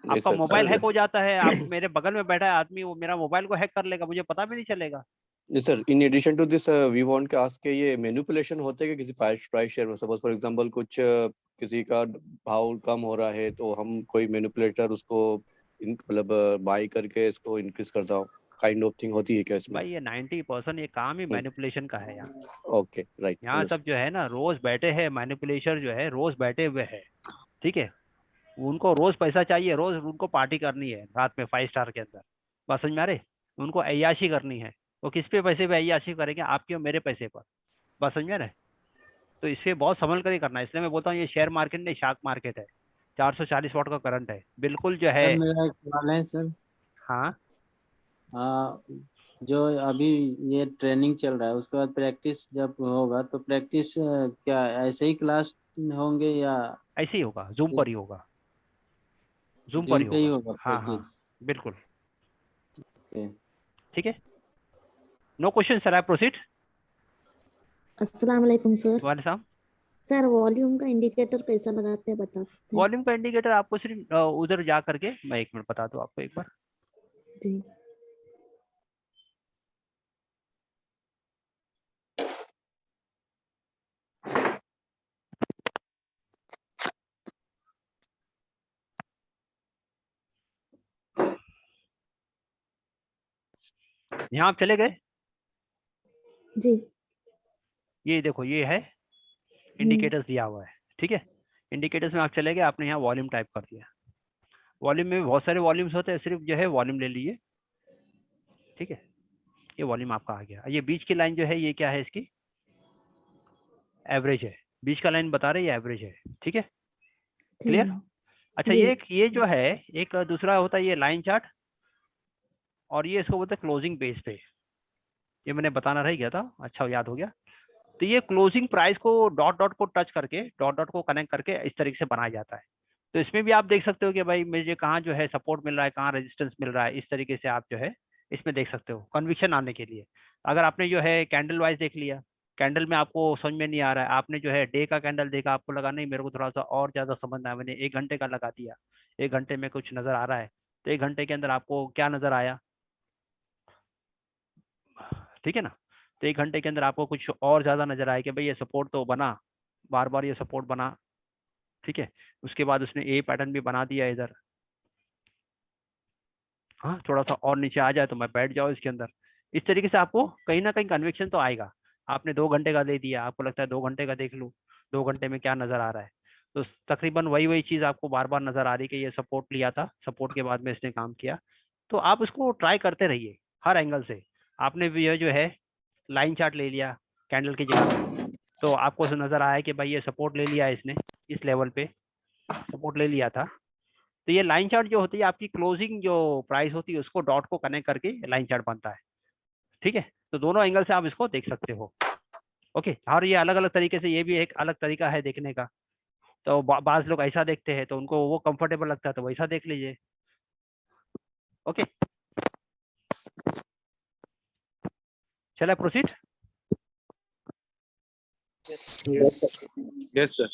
आपका मोबाइल हैक हो जाता है, आप मेरे बगल में बैठा है आदमी, वो मेरा मोबाइल को हैक कर लेगा, मुझे पता भी नहीं चलेगा। जी sir, in addition to this we want के आस्क के ये मैनिपुलेशन होते हैं कि किसी प्राइस शेयर में, सपोज फॉर एग्जांपल कुछ किसी का भाव कम हो रहा है तो हम कोई मैनिपुलेटर उसको मतलब बाय करके इसको इंक्रीज करता हो, काइंड ऑफ थिंग होती है क्या इसमें? भाई ये 90% ये काम ही मैनिपुलेशन का है यहाँ। ओके राइट, यहाँ सब जो है ना रोज बैठे हैं, मैनिपुलेटर जो है रोज बैठे हुए है, ठीक है? उनको रोज पैसा चाहिए, रोज उनको पार्टी करनी है रात में 5 स्टार के अंदर, बस समझ में आ रहे? उनको अय्याशी करनी है। वो किस पे पैसे पे अय्याशी करेंगे? आपके और मेरे पैसे पर, बस समझ में आ रहे? तो इससे बहुत संभल कर ही करना है। इसलिए मैं बोलता हूँ ये शेयर मार्केट नहीं, शार्क मार्केट है। 440 वॉट का करंट है, बिल्कुल जो है। मेरा एक सवाल है सर। हाँ, जो अभी ये ट्रेनिंग चल रहा है, उसके बाद प्रैक्टिस जब होगा तो प्रैक्टिस क्या ऐसे ही क्लास होंगे या ऐसे ही होगा? जूम पर ही होगा, जूम पर ही होगा। हाँ हाँ बिल्कुल, ठीक है। No question sir, I proceed. अस्सलाम वालेकुम सर। वालेकुम सर, वॉल्यूम का इंडिकेटर कैसा लगाते हैं, बता सकते हैं? वॉल्यूम का इंडिकेटर आपको सिर्फ उधर जा करके, मैं 1 मिनट बता दूं आपको एक बार। जी। यहाँ आप चले गए जी। ये देखो, ये है इंडिकेटर्स दिया हुआ है, ठीक है? इंडिकेटर्स में आप चले गए, आपने यहाँ वॉल्यूम टाइप कर दिया। वॉल्यूम में बहुत सारे वॉल्यूम्स होते हैं, सिर्फ जो है वॉल्यूम ले लीजिए, ठीक है? ये वॉल्यूम आपका आ गया। ये बीच की लाइन जो है ये क्या है? इसकी एवरेज है। बीच का लाइन बता रही है एवरेज है, ठीक है? क्लियर? अच्छा, ये जो है एक दूसरा होता है ये लाइन चार्ट, और ये इसको बोलते हैं क्लोजिंग बेस पे। ये मैंने बताना रह गया था, अच्छा याद हो गया। तो ये closing price co dot dot को टच करके, डॉट डॉट को कनेक्ट करके इस तरीके से बनाया जाता है। तो इसमें भी आप देख सकते हो कि भाई मुझे कहाँ जो है सपोर्ट मिल रहा है, कहाँ रेजिस्टेंस मिल रहा है। इस तरीके से आप जो है इसमें देख सकते हो कन्विक्शन आने के लिए। अगर आपने जो है कैंडल वाइज देख लिया, कैंडल में आपको समझ में नहीं आ रहा है, आपने जो है डे का कैंडल देखा, आपको लगा नहीं मेरे को थोड़ा सा और ज्यादा समझना है, मैंने 1 घंटे का लगा दिया, 1 घंटे में कुछ नजर आ रहा है, तो 1 घंटे के अंदर आपको क्या नजर आया, ठीक है ना? तो 1 घंटे के अंदर आपको कुछ और ज्यादा नजर आया कि भाई ये सपोर्ट तो बना, बार बार ये सपोर्ट बना, ठीक है? उसके बाद उसने ए पैटर्न भी बना दिया इधर, हाँ थोड़ा सा और नीचे आ जाए तो मैं बैठ जाओ इसके अंदर। इस तरीके से आपको कहीं ना कहीं कन्विक्शन तो आएगा। आपने 2 घंटे का दे दिया, आपको लगता है 2 घंटे का देख लूँ, 2 घंटे में क्या नजर आ रहा है, तो तकरीबन वही चीज आपको बार बार नजर आ रही कि ये सपोर्ट लिया था, सपोर्ट के बाद में इसने काम किया। तो आप उसको ट्राई करते रहिए हर एंगल से। आपने भी ये जो है लाइन चार्ट ले लिया कैंडल की जगह पे, तो आपको नजर आया कि भाई ये सपोर्ट ले लिया इसने, इस लेवल पे सपोर्ट ले लिया था। तो ये लाइन चार्ट जो होती है आपकी क्लोजिंग जो प्राइस होती है उसको डॉट को कनेक्ट करके लाइन चार्ट बनता है, ठीक है? तो दोनों एंगल से आप इसको देख सकते हो, ओके? और ये अलग अलग तरीके से, ये भी एक अलग तरीका है देखने का। तो बाज लोग ऐसा देखते हैं तो उनको वो कंफर्टेबल लगता है तो वैसा देख लीजिए, ओके? चला प्रोसीड। Yes sir.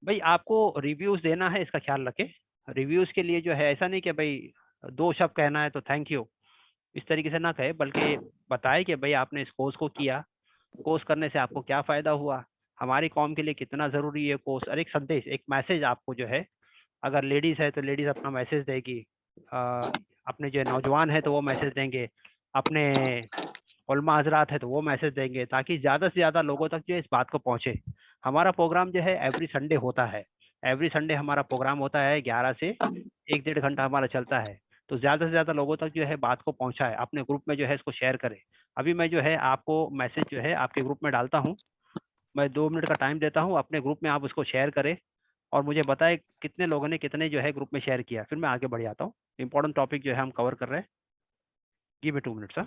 भाई आपको रिव्यूज देना है, इसका ख्याल रखें। रिव्यूज के लिए जो है ऐसा नहीं कि भाई 2 शब्द कहना है तो थैंक यू, इस तरीके से ना कहे, बल्कि बताए कि भाई आपने इस कोर्स को किया, कोर्स करने से आपको क्या फायदा हुआ, हमारी कॉम के लिए कितना जरूरी है कोर्स, और एक संदेश, एक मैसेज आपको जो है, अगर लेडीज है तो लेडीज अपना मैसेज देगी, अपने जो नौजवान है तो वो मैसेज देंगे, अपने उलमा हजरात है तो वो मैसेज देंगे, ताकि ज़्यादा से ज़्यादा लोगों तक जो है इस बात को पहुँचे। हमारा प्रोग्राम जो है एवरी संडे होता है, एवरी संडे हमारा प्रोग्राम होता है 11 से 1-1.5 घंटा हमारा चलता है। तो ज़्यादा से ज़्यादा लोगों तक जो है बात को पहुँचाए, अपने ग्रुप में जो है इसको शेयर करें। अभी मैं जो है आपको मैसेज जो है आपके ग्रुप में डालता हूँ, मैं 2 मिनट का टाइम देता हूँ, अपने ग्रुप में आप उसको शेयर करें और मुझे बताएं कितने लोगों ने कितने जो है ग्रुप में शेयर किया, फिर मैं आगे बढ़ जाता हूँ। इंपॉर्टेंट टॉपिक जो है हम कवर कर रहे हैं। Give me 2 minutes.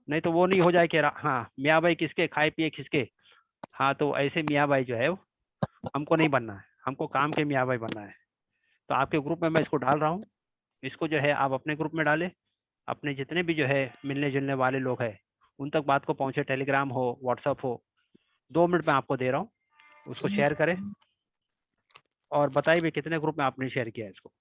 नहीं तो वो नहीं हो जाए कि हाँ मियाँ भाई किसके खाए पिए खिसके, हाँ तो ऐसे मियाँ भाई जो है हमको नहीं बनना है, हमको काम के मियाँ भाई बनना है। तो आपके ग्रुप में मैं इसको डाल रहा हूँ, इसको जो है आप अपने ग्रुप में डालें, अपने जितने भी जो है मिलने जुलने वाले लोग हैं उन तक बात को पहुँचे, टेलीग्राम हो व्हाट्सअप हो। 2 मिनट में आपको दे रहा हूँ, उसको शेयर करें और बताइए भी कितने ग्रुप में आपने शेयर किया है इसको।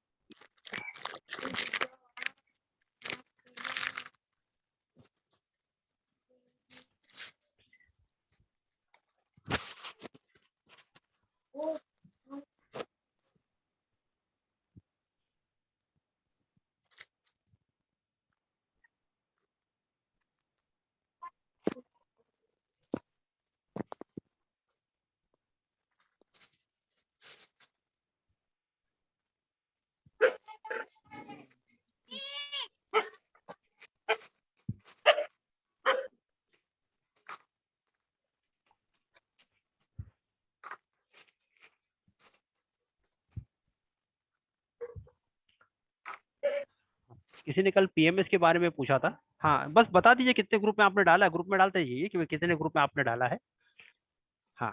किसी ने कल पीएमएस के बारे में पूछा था, हाँ बस बता दीजिए कितने ग्रुप में आपने डाला है, ग्रुप में डालते जाइए कि कितने ग्रुप में आपने डाला है। हाँ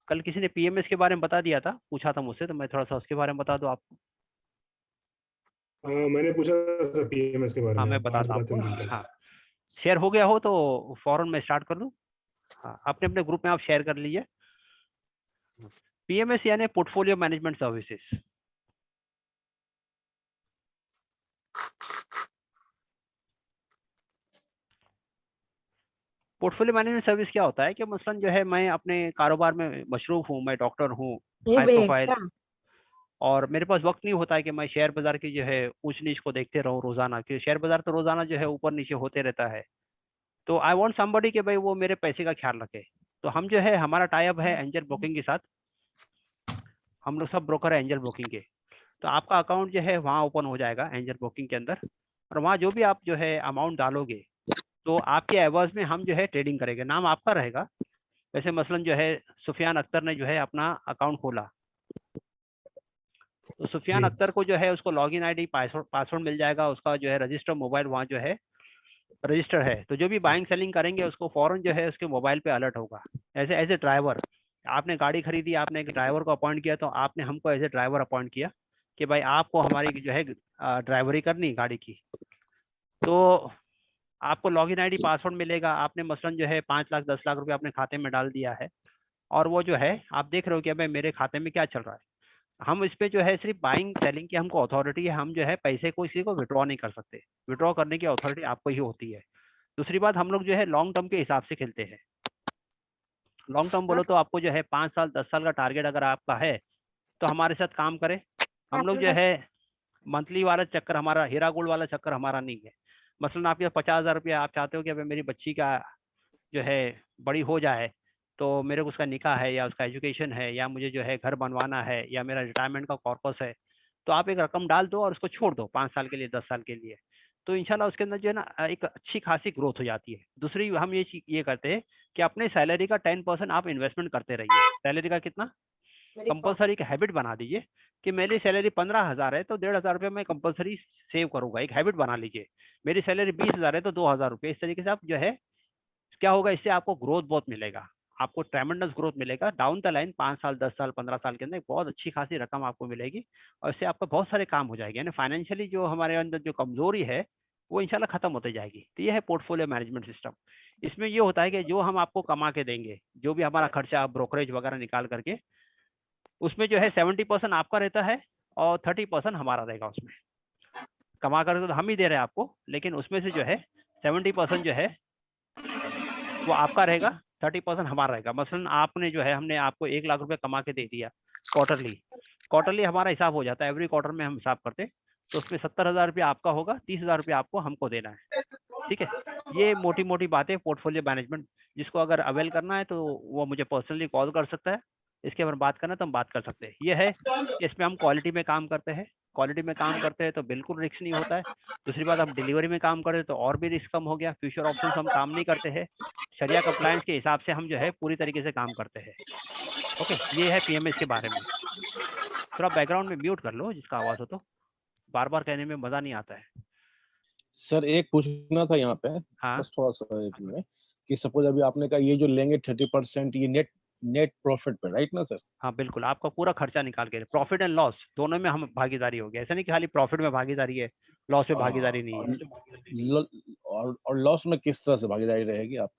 कल किसी ने पीएमएस के बारे में बता दिया था, पूछा था मुझसे, तो मैं थोड़ा सा उसके बारे में बता दूं आपको। मैंने पूछा सर पीएमएस के बारे हाँ में, मैं आज बताता हूँ बताते आपको। हैं। हाँ शेयर हो गया हो तो फौरन मैं स्टार्ट कर दूं। हाँ अपने अपने ग्रुप में आप शेयर कर लीजिए। पीएमएस यानी portfolio management services. Portfolio management service क्या होता है कि मसलन जो है मैं अपने कारोबार में मशरूफ हूँ, मैं डॉक्टर हूँ, हाई प्रोफाइल, और मेरे पास वक्त नहीं होता है कि मैं शेयर बाजार की जो है ऊंच नीच को देखते रहूँ रोजाना, क्योंकि शेयर बाजार तो रोजाना जो है ऊपर नीचे होते रहता है। तो आई वांट समबडी कि भाई वो मेरे पैसे का ख्याल रखे। तो हम जो है हमारा टाई अप है एंजल ब्रोकिंग के साथ, हम लोग सब ब्रोकर है एंजल ब्रोकिंग के। तो आपका अकाउंट जो है वहाँ ओपन हो जाएगा एंजल ब्रोकिंग के अंदर, और वहाँ जो भी आप जो है अमाउंट डालोगे तो आपके एवर्स में हम जो है ट्रेडिंग करेंगे, नाम आपका रहेगा। वैसे मसलन जो है सुफियान अख्तर ने जो है अपना अकाउंट खोला, तो सुफियान अख्तर को जो है उसको लॉगिन आईडी पासवर्ड मिल जाएगा, उसका जो है रजिस्टर मोबाइल वहाँ जो है रजिस्टर है। तो जो भी बाइंग सेलिंग करेंगे उसको फौरन जो है उसके मोबाइल पे अलर्ट होगा। ऐसे एज ए ड्राइवर, आपने गाड़ी खरीदी, आपने एक ड्राइवर को अपॉइंट किया, तो आपने हमको एज ए ड्राइवर अपॉइंट किया कि भाई आपको हमारी जो है ड्राइवरी करनी गाड़ी की, तो आपको लॉगिन आईडी पासवर्ड मिलेगा। आपने मसलन जो है 5 लाख 10 लाख रुपए अपने खाते में डाल दिया है, और वो जो है आप देख रहे हो कि भाई मेरे खाते में क्या चल रहा है। हम इस पे जो है सिर्फ बाइंग सेलिंग की हमको अथॉरिटी है, हम जो है पैसे को किसी को विड्रॉ नहीं कर सकते, विड्रॉ करने की अथॉरिटी आपको ही होती है। दूसरी बात, हम लोग जो है लॉन्ग टर्म के हिसाब से खेलते हैं। लॉन्ग टर्म बोलो तो आपको जो है 5 साल 10 साल का टारगेट अगर आपका है तो हमारे साथ काम करें। हम लोग जो है मंथली वाला चक्कर, हमारा हीरा गोल्ड वाला चक्कर हमारा नहीं है। मसलन आपके 50,000 रुपया आप चाहते हो कि अभी मेरी बच्ची का जो है बड़ी हो जाए, तो मेरे को उसका निकाह है या उसका एजुकेशन है या मुझे जो है घर बनवाना है या मेरा रिटायरमेंट का कॉर्पस है, तो आप एक रकम डाल दो और उसको छोड़ दो 5 साल के लिए 10 साल के लिए, तो इंशाल्लाह उसके अंदर जो है ना एक अच्छी खासी ग्रोथ हो जाती है। दूसरी हम ये करते हैं कि अपने सैलरी का 10% आप इन्वेस्टमेंट करते रहिए। सैलरी का कितना कंपलसरी एक हैबिट बना दीजिए कि मेरी सैलरी 15,000 है तो 1,500 रुपये मैं कंपलसरी सेव करूंगा, एक हैबिट बना लीजिए। मेरी सैलरी 20,000 है तो 2,000 रुपये, इस तरीके से आप जो है क्या होगा, इससे आपको ग्रोथ बहुत मिलेगा। आपको ट्रेमेंडस ग्रोथ मिलेगा डाउन द लाइन, 5 साल 10 साल 15 साल के अंदर एक बहुत अच्छी खासी रकम आपको मिलेगी और इससे आपका बहुत सारे काम हो जाएंगे। यानी फाइनेंशियली जो हमारे अंदर जो कमजोरी है वो इंशाल्लाह खत्म होते जाएगी। तो ये है पोर्टफोलियो मैनेजमेंट सिस्टम। इसमें ये होता है कि जो हम आपको कमा के देंगे, जो भी हमारा खर्चा ब्रोकरेज वगैरह निकाल करके, उसमें जो है 70% आपका रहता है और 30% हमारा रहेगा। उसमें कमा कर तो हम ही दे रहे हैं आपको, लेकिन उसमें से जो है 70% जो है वो आपका रहेगा, 30% हमारा रहेगा। मसलन आपने जो है, हमने आपको 1 लाख रुपए कमा के दे दिया क्वार्टरली हमारा हिसाब हो जाता है, एवरी क्वार्टर में हम हिसाब करते, तो उसमें 70,000 रुपया आपका होगा, 30,000 रुपया आपको हमको देना है। ठीक है, ये मोटी मोटी बातें पोर्टफोलियो मैनेजमेंट। जिसको अगर अवेल करना है तो वो मुझे पर्सनली कॉल कर सकता है, इसके बारे में बात करना तो हम बात कर सकते हैं। ये है कि इसमें हम क्वालिटी में काम करते हैं, क्वालिटी में काम करते हैं तो बिल्कुल रिस्क नहीं होता है। दूसरी बात, हम डिलीवरी में काम करें तो और भी रिस्क कम हो गया। फ्यूचर ऑप्शन हम काम नहीं करते हैं, शरिया कंप्लायंस के हिसाब से हम जो है पूरी तरीके से काम करते हैं। ओके, ये है पीएमएस के बारे में। थोड़ा बैकग्राउंड में म्यूट कर लो जिसका आवाज हो, तो बार बार कहने में मजा नहीं आता है। सर एक पूछना था यहाँ पे, हाँ। बस थोड़ा सा एक में, कि सपोज अभी आपने कहा ये जो लेंगे 30% ये नेट प्रॉफिट पे, राइट ना सर? हाँ बिल्कुल, आपका पूरा खर्चा निकाल के, प्रॉफिट एंड लॉस दोनों में हम भागीदारी हो गया। ऐसा नहीं कि खाली प्रॉफिट में भागीदारी है, लॉस में भागीदारी नहीं है। और लॉस में किस तरह से भागीदारी रहेगी आप?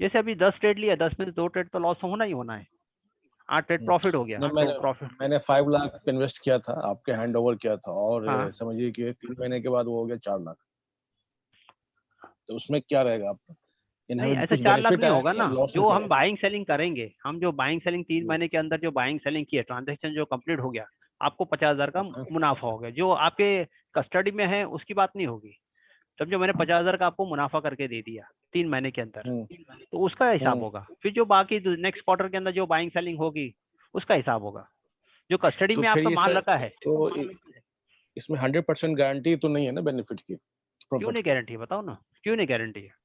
जैसे अभी 10 ट्रेड लिया, 10 में से 2 ट्रेड तो लॉस होना ही होना है, 8 ट्रेड प्रॉफिट हो गया। मैंने 5 लाख इन्वेस्ट किया था, आपके हैंड ओवर किया था, और हाँ। समझिए कि 3 महीने के बाद वो हो गया 4 लाख, तो उसमें क्या रहेगा आपका? नहीं, ऐसा 4 लाख नहीं होगा ना। जो हम बाइंग सेलिंग करेंगे, हम जो बाइंग सेलिंग 3 महीने के अंदर जो बाइंग सेलिंग की है, ट्रांजेक्शन जो कंप्लीट हो गया, आपको 50,000 का मुनाफा हो गया। जो आपके कस्टडी में है उसकी बात नहीं होगी। समझो मैंने 50,000 का आपको मुनाफा करके दे दिया 3 महीने के अंदर, तो उसका हिसाब होगा। फिर जो बाकी नेक्स्ट क्वार्टर के अंदर जो बाइंग सेलिंग होगी उसका हिसाब होगा। जो कस्टडी में आपका माल रखा है, तो इसमें 100% गारंटी तो नहीं है ना बेनिफिट की? क्यों नहीं गारंटी, बताओ ना क्यों नहीं गारंटी है?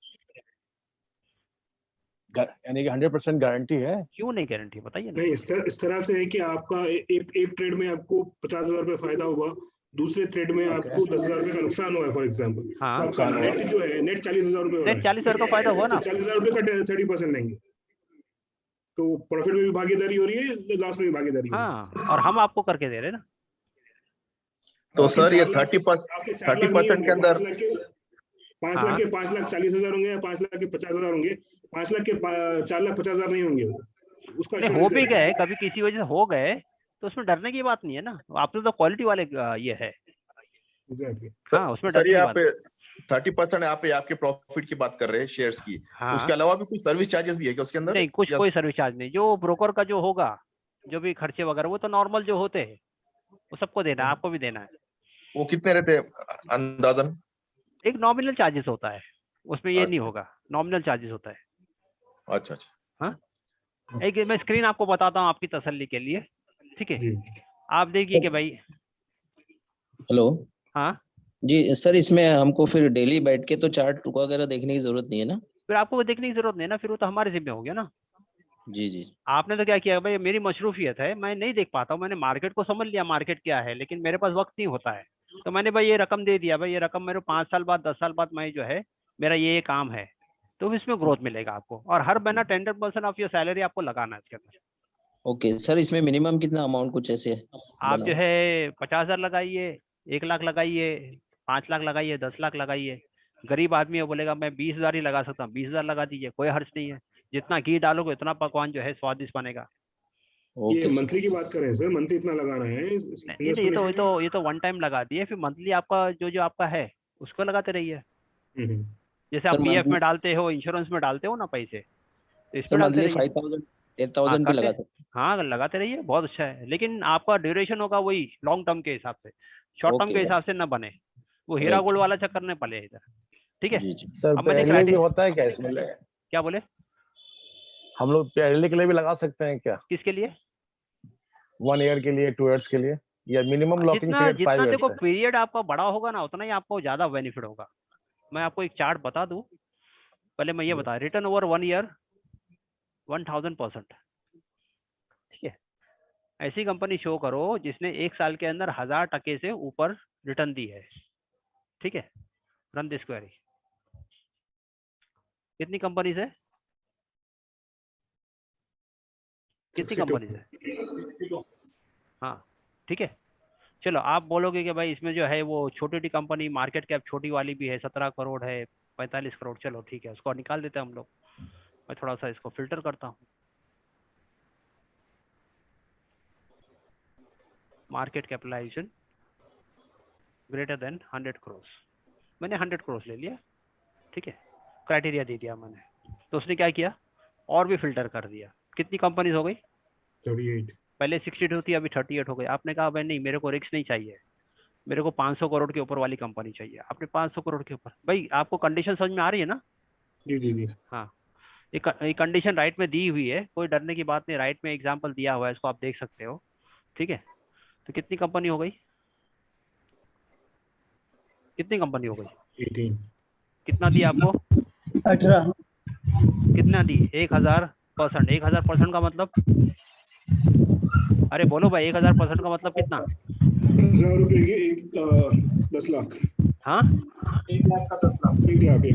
यानी कि 100% गारंटी है? क्यों नहीं गारंटी, बताइए ना। नहीं, इस तरह से है कि आपका एक ट्रेड में आपको 50,000 रुपए फायदा होगा, दूसरे ट्रेड में आपको 10,000 रुपए का नुकसान हुआ है फॉर एग्जाम्पल। हाँ। तो आपका नेट जो है, नेट 40,000 रुपए हो रहा है। 40,000 का फायदा हुआ ना, 40,000 रुपए का 30% लेंगे, तो प्रॉफिट में भी भागीदारी हो रही है, लॉस में भी भागीदारी हो रही है। हाँ, और हम आपको करके दे रहे हैं ना। तो सर ये 30% के अंदर 5 लाख के 5,40,000 होंगे या 5 लाख के 50,000 होंगे, 5 लाख के 4,50,000 नहीं होंगे। उसका हो भी गए, कभी किसी वजह से हो गए तो उसमें डरने की बात नहीं है ना। आपने तो क्वालिटी वाले ये है। हाँ, उसमें सर ये आप 30% आपके प्रॉफिट की बात कर रहे हैं शेयर्स की। हाँ। उसके अलावा भी कुछ सर्विस चार्जेस भी है क्या उसके अंदर? नहीं, कुछ कोई सर्विस चार्ज नहीं। जो ब्रोकर का जो होगा, जो भी खर्चे वगैरह, वो तो नॉर्मल जो होते हैं वो सबको देना है, आपको भी देना है। वो कितने रहते हैं अंदाजन? एक नॉमिनल चार्जेस होता है, उसमें ये नहीं होगा, नॉमिनल चार्जेस होता है। अच्छा। हाँ, एक मैं स्क्रीन आपको बताता हूँ आपकी तसल्ली के लिए, ठीक है? आप देखिए कि भाई। हेलो। हाँ जी सर, इसमें हमको फिर डेली बैठ के तो चार्ट वगैरह देखने की जरूरत नहीं है ना? फिर आपको देखने की जरूरत नहीं है ना, फिर वो तो हमारे जिम्मे हो गया ना। जी जी। आपने तो क्या किया भाई, मेरी मशरूफियत है, मैं नहीं देख पाता हूँ। मैंने मार्केट को समझ लिया मार्केट क्या है, लेकिन मेरे पास वक्त नहीं होता है, तो मैंने भाई ये रकम दे दिया। भाई ये रकम मेरे 5 साल बाद 10 साल बाद मैं जो है, मेरा ये काम है, तो इसमें ग्रोथ मिलेगा आपको। और हर महीना 10% ऑफ योर सैलरी आपको लगाना है इसके अंदर। ओके सर, इसमें मिनिमम कितना अमाउंट कुछ ऐसे आप जो है 50,000 लगाइए, 1 लाख लगाइए, 5 लाख लगाइए, 10 लाख लगाइए। गरीब आदमी है, बोलेगा मैं 20,000 ही लगा सकता हूँ, 20,000 लगा दीजिए, कोई हर्ज नहीं है। जितना घी डालोगे उतना पकवान जो है स्वादिष्ट बनेगा। ये मंथली की बात कर रहे हैं सर, मंथली इतना लगाना है? ये तो वन टाइम लगा दिए, फिर मंथली आपका जो आपका है उसको लगाते रहिए। जैसे आप पीएफ में डालते हो, इंश्योरेंस में डालते हो ना पैसे, तो इसमें डालते रहिए। 5,000 10,000 भी लगाते हैं? हाँ, लगाते रहिए, बहुत अच्छा है। लेकिन आपका ड्यूरेशन होगा वही लॉन्ग टर्म के हिसाब से, शॉर्ट टर्म के हिसाब से ना बने। वो हीरा गोल्ड वाला चक्कर नहीं पड़े इधर, ठीक है? सर पहले भी होता है क्या इसमें? क्या बोले? हम लोग पहले के लिए भी लगा सकते हैं क्या? किसके लिए? 1 ईयर के लिए, 2 इयर्स के लिए, या मिनिमम लॉकिंग पीरियड 5 इयर्स? देखो, पीरियड आपका बड़ा होगा ना, उतना ही आपको ज्यादा बेनिफिट होगा। मैं आपको एक चार्ट बता दूं, पहले मैं ये बता, रिटर्न ओवर 1 ईयर 1000%, ठीक है? ऐसी कंपनी शो करो जिसने 1 साल के अंदर 1000% से ऊपर रिटर्न दी है, ठीक है? Run this query. कितनी कंपनी है? कितनी 62 कंपनी है? हाँ ठीक है, चलो आप बोलोगे कि भाई इसमें जो है वो छोटी कंपनी मार्केट कैप छोटी वाली भी है, 17 करोड़ है, 45 करोड़, चलो ठीक है, उसको निकाल देते हैं हम लोग। मैं थोड़ा सा इसको फिल्टर करता हूँ। Market capitalization greater than 100 crore, मैंने 100 करोड़ ले लिया, ठीक है, क्राइटेरिया दे दिया मैंने। तो उसने क्या किया, और भी फिल्टर कर दिया। कितनी कंपनीज हो गई? 38। पहले 62 थी, अभी 38 हो गई। आपने कहा भाई नहीं, मेरे को रिस्क नहीं चाहिए, मेरे को 500 करोड़ के ऊपर वाली कंपनी चाहिए। आपने 500 करोड़ के ऊपर, भाई आपको कंडीशन समझ में आ रही है ना? जी जी जी। हाँ, ये कंडीशन राइट में दी हुई है, कोई डरने की बात नहीं, राइट में एग्जांपल दिया हुआ है, इसको आप देख सकते हो, ठीक है। तो कितनी कंपनी हो गई? कितनी कंपनी हो गई? 18। कितना दिया आपको? 18। कितना दी? 1000%। 1000% का मतलब, अरे बोलो भाई, 1000% का मतलब कितना? 1000 रुपए के एक 10 लाख। हाँ, 1 लाख का 10 लाख। 1 लाख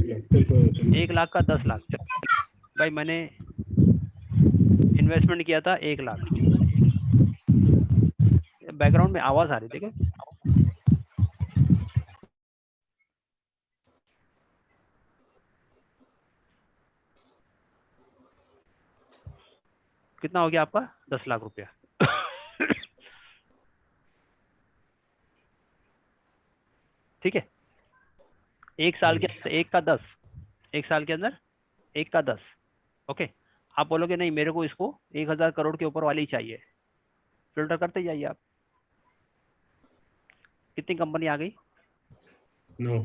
1 लाख का 10 लाख। भाई मैंने इन्वेस्टमेंट किया था 1 लाख। बैकग्राउंड में आवाज आ रही थी क्या? कितना हो गया आपका? 10 लाख रुपया। ठीक है, एक साल के 1 का 10, 1 साल के अंदर 1 का 10। ओके, आप बोलोगे नहीं मेरे को इसको 1000 करोड़ के ऊपर वाली चाहिए, फिल्टर करते जाइए आप। कितनी कंपनी आ गई? 9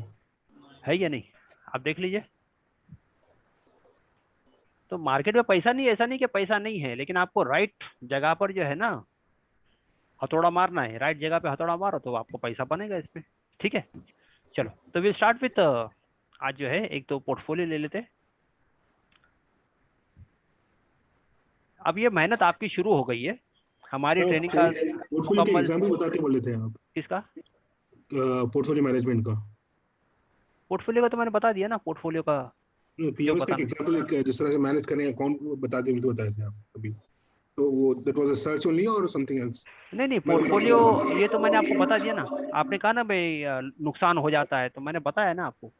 है या नहीं? आप देख लीजिए। तो मार्केट में पैसा नहीं, ऐसा नहीं कि पैसा नहीं है, लेकिन आपको राइट जगह पर जो है ना हथौड़ा मारना है। राइट जगह पे हथौड़ा मारो तो आपको पैसा बनेगा इसमें, ठीक है। चलो, तो वी स्टार्ट विथ, आज जो है एक तो पोर्टफोलियो ले लेते हैं। अब ये मेहनत आपकी शुरू हो गई है, हमारी ट्रेनिंग का पोर्टफोलियो के एग्जांपल बताते बोले थे आप। किसका? पोर्टफोलियो मैनेजमेंट का। पोर्टफोलियो का तो मैंने बता दिया ना, पोर्टफोलियो का पीएमएस का एग्जांपल जिस तरह से मैनेज करें अकाउंट बता दिए तो बताए थे आप अभी। तो वो that was a search only और समथिंग एल्स? नहीं, पोर्टफोलियो ये तो मैंने आपको बता दिया ना। आपने कहा ना भाई नुकसान हो जाता है, तो मैंने बताया ना आपको।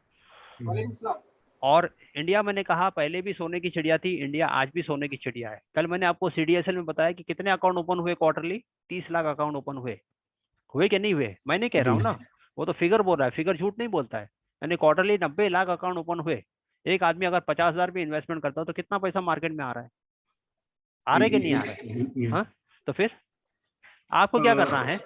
और इंडिया, मैंने कहा पहले भी सोने की चिड़िया थी, इंडिया आज भी सोने की चिड़िया है। कल मैंने आपको सीडीएसएल में बताया कि कितने अकाउंट ओपन हुए क्वार्टरली, 30 लाख अकाउंट ओपन हुए कि नहीं हुए? मैं नहीं कह रहा हूँ ना, वो तो फिगर बोल रहा है, फिगर झूठ नहीं बोलता है। यानी क्वार्टरली 90 लाख अकाउंट ओपन हुए। एक आदमी अगर 50,000 भी इन्वेस्टमेंट करता हो तो कितना पैसा मार्केट में आ रहा है? आ रहा है कि नहीं आ रहा है? हाँ, तो फिर आपको क्या करना है?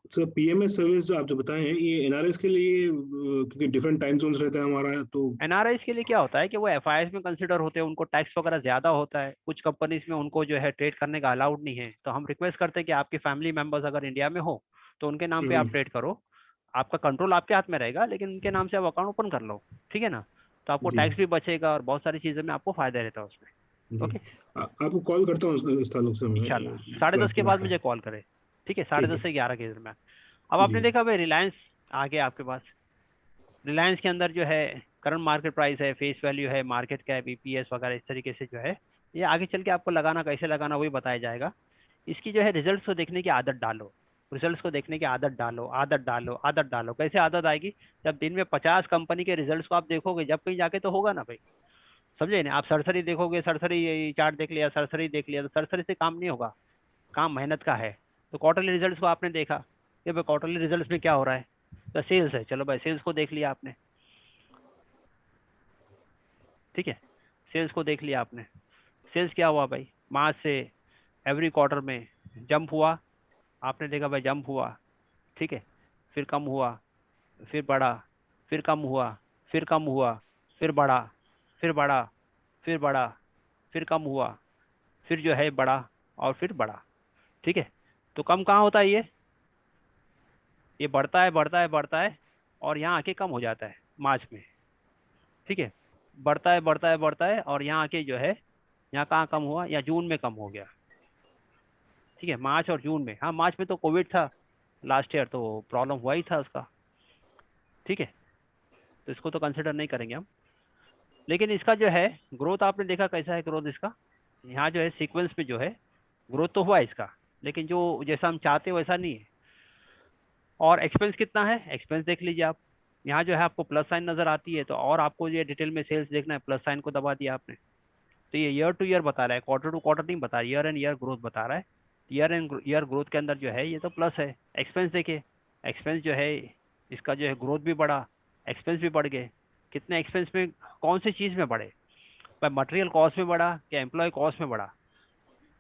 सर पीएमएस सर्विस जो आप जो बताए हैं ये एनआरएस के लिए, क्योंकि डिफरेंट टाइम जोन्स रहता है हमारा, तो एनआरआईज के लिए क्या होता है कि वो एफआईएस में कंसिडर होते हैं, उनको टैक्स वगैरह ज्यादा होता है। कुछ कंपनीज में उनको जो है ट्रेड करने का अलाउड नहीं है। तो हम रिक्वेस्ट करते हैं कि आपके फैमिली मेंबर्स अगर इंडिया में हो तो उनके नाम पे आप ट्रेड करो। आपका कंट्रोल आपके हाथ में रहेगा, लेकिन उनके नाम से आप अकाउंट ओपन कर लो, ठीक है ना। तो आपको टैक्स भी बचेगा और बहुत सारी चीजें में आपको फायदा रहता है उसमें। ओके, आपको कॉल करता हूँ इस ताल्लुक से। इंशाल्लाह 10:30 के बाद मुझे कॉल करें, ठीक है, 10:30 से 11 के दरम्यान। अब आपने देखा भाई रिलायंस आ गया आपके पास। रिलायंस के अंदर जो है करंट मार्केट प्राइस है, फेस वैल्यू है, मार्केट कैप, ईपीएस वगैरह, इस तरीके से जो है ये आगे चल के आपको लगाना, कैसे लगाना वही बताया जाएगा। इसकी जो है रिजल्ट्स को देखने की आदत डालो, रिजल्ट्स को देखने की आदत डालो, आदत डालो, आदत डालो। कैसे आदत आएगी? जब दिन में 50 कंपनी के रिजल्ट्स को आप देखोगे, जब कहीं जाके तो होगा ना भाई, समझे ना। आप सरसरी देखोगे, सरसरी चार्ट देख लिया, सरसरी देख लिया, तो सरसरी से काम नहीं होगा, काम मेहनत का है। तो क्वार्टरली रिजल्ट्स को आपने देखा कि भाई क्वार्टरली रिजल्ट्स में क्या हो रहा है, तो सेल्स है, चलो भाई सेल्स को देख लिया आपने, ठीक है, सेल्स को देख लिया आपने। सेल्स क्या हुआ भाई, मार्च से एवरी क्वार्टर में जंप हुआ, आपने देखा भाई जंप हुआ, ठीक है, फिर कम हुआ, फिर बढ़ा, फिर कम हुआ, फिर कम हुआ, फिर बढ़ा, फिर बढ़ा, फिर बढ़ा, फिर कम हुआ, फिर जो है बढ़ा और फिर बढ़ा, ठीक है। तो कम कहाँ होता है? ये बढ़ता है, बढ़ता है, बढ़ता है और यहाँ आके कम हो जाता है मार्च में, ठीक है। बढ़ता है, बढ़ता है, बढ़ता है और यहाँ आके जो है, यहाँ कहाँ कम हुआ? या जून में कम हो गया, ठीक है, मार्च और जून में। हाँ, मार्च में तो कोविड था लास्ट ईयर, तो प्रॉब्लम हुआ ही था उसका, ठीक है, तो इसको तो कंसिडर नहीं करेंगे हम। लेकिन इसका जो है ग्रोथ आपने देखा कैसा है ग्रोथ इसका। यहाँ जो है सीक्वेंस में जो है ग्रोथ तो हुआ इसका, लेकिन जो जैसा हम चाहते हैं वैसा नहीं है। और एक्सपेंस कितना है, एक्सपेंस देख लीजिए आप, यहाँ जो है आपको प्लस साइन नजर आती है, तो और आपको ये डिटेल में सेल्स देखना है, प्लस साइन को दबा दिया आपने, तो ये ईयर टू ईयर बता रहा है, क्वार्टर टू क्वार्टर नहीं बता, ईयर एंड ईयर ग्रोथ बता रहा है। ईयर एंड ईयर ग्रोथ के अंदर जो है ये तो प्लस है। एक्सपेंस देखिए, एक्सपेंस जो है इसका जो है ग्रोथ भी बढ़ा, एक्सपेंस भी बढ़ गए। कितने एक्सपेंस में, कौन सी चीज़ में बढ़े, मटेरियल कॉस्ट में बढ़ा क्या एम्प्लॉय कॉस्ट में बढ़ा?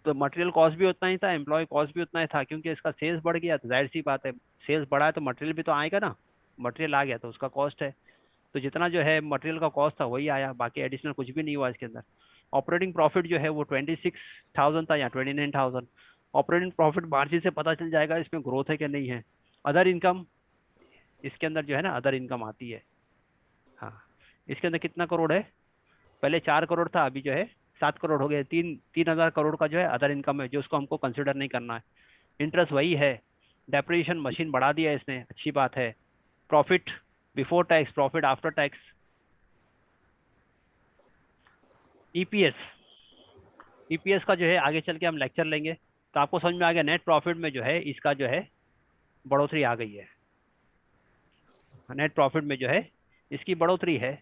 तो मटेरियल कॉस्ट भी उतना ही था, एम्प्लॉय कॉस्ट भी उतना ही था, क्योंकि इसका सेल्स बढ़ गया तो जाहिर सी बात है, सेल्स बढ़ा है तो मटेरियल भी तो आएगा ना, मटेरियल आ गया तो उसका कॉस्ट है, तो जितना जो है मटेरियल का कॉस्ट था वही आया, बाकी एडिशनल कुछ भी नहीं हुआ इसके अंदर। ऑपरेटिंग प्रॉफिट जो है वो 26,000 था या 29,000। ऑपरेटिंग प्रॉफिट मार्जिन से पता चल जाएगा इसमें ग्रोथ है कि नहीं है। अदर इनकम, इसके अंदर जो है ना अदर इनकम आती है। हाँ, इसके अंदर कितना करोड़ है, पहले 4 करोड़ था, अभी जो है 7 करोड़ हो गए। 3,000 करोड़ का जो है अदर इनकम है, जो उसको हमको कंसिडर नहीं करना है। इंटरेस्ट वही है, डेप्रिसिएशन मशीन बढ़ा दिया इसने, अच्छी बात है। Profit before tax, profit after tax, EPS, EPS का जो है आगे चल के हम लेक्चर लेंगे तो आपको समझ में आ गया। नेट प्रॉफिट में जो है इसका जो है बढ़ोतरी आ गई है, नेट प्रॉफिट में जो है इसकी बढ़ोतरी है।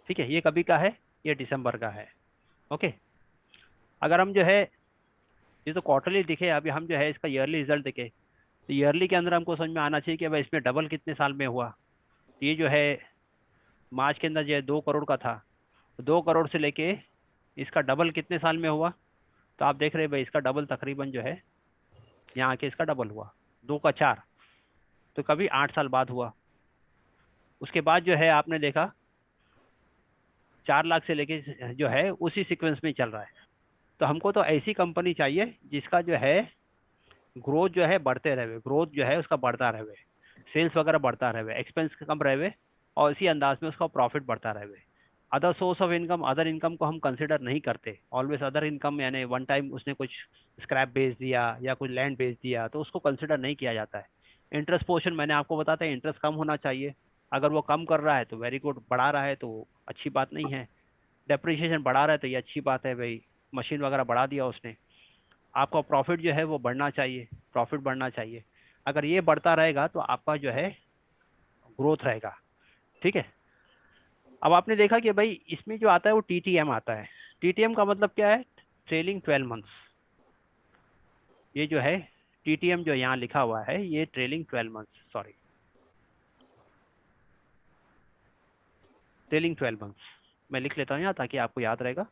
ठीक है, ये कभी का है, ये दिसंबर का है। ओके, अगर हम जो है ये तो क्वार्टरली दिखे, अभी हम जो है इसका ईयरली रिजल्ट देखे, तो ईयरली के अंदर हमको समझ में आना चाहिए कि भाई इसमें डबल कितने साल में हुआ। ये जो है मार्च के अंदर जो है 2 करोड़ का था, 2 करोड़ से लेके इसका डबल कितने साल में हुआ, तो आप देख रहे हैं भाई इसका डबल तकरीबन जो है यहाँ आके इसका डबल हुआ, 2 का 4, तो कभी 8 साल बाद हुआ। उसके बाद जो है आपने देखा 4 लाख से लेके जो है उसी सीक्वेंस में चल रहा है। तो हमको तो ऐसी कंपनी चाहिए जिसका जो है ग्रोथ जो है बढ़ते रहे, ग्रोथ जो है उसका बढ़ता रहे, सेल्स वगैरह बढ़ता रहे, एक्सपेंस कम रहे, और इसी अंदाज में उसका प्रॉफिट बढ़ता रहे। Other source of income, other income को हम कंसिडर नहीं करते ऑलवेज। अदर इनकम यानी वन टाइम उसने कुछ स्क्रैप बेच दिया या कुछ लैंड बेच दिया तो उसको कंसिडर नहीं किया जाता है। इंटरेस्ट पोर्शन मैंने आपको बताता है, इंटरेस्ट कम होना चाहिए, अगर वो कम कर रहा है तो वेरी गुड, बढ़ा रहा है तो अच्छी बात नहीं है। डेप्रिसिएशन बढ़ा रहा है तो ये अच्छी बात है भाई, मशीन वगैरह बढ़ा दिया उसने। आपका प्रॉफिट जो है वो बढ़ना चाहिए, प्रॉफिट बढ़ना चाहिए। अगर ये बढ़ता रहेगा तो आपका जो है ग्रोथ रहेगा। ठीक है, अब आपने देखा कि भाई इसमें जो आता है वो टीटीएम आता है। टीटीएम का मतलब क्या है, ट्रेलिंग 12 मंथ्स। ये जो है टीटीएम जो यहाँ लिखा हुआ है ये trailing 12 months, sorry trailing 12 months, मैं लिख लेता हूँ यहाँ ताकि आपको याद रहेगा।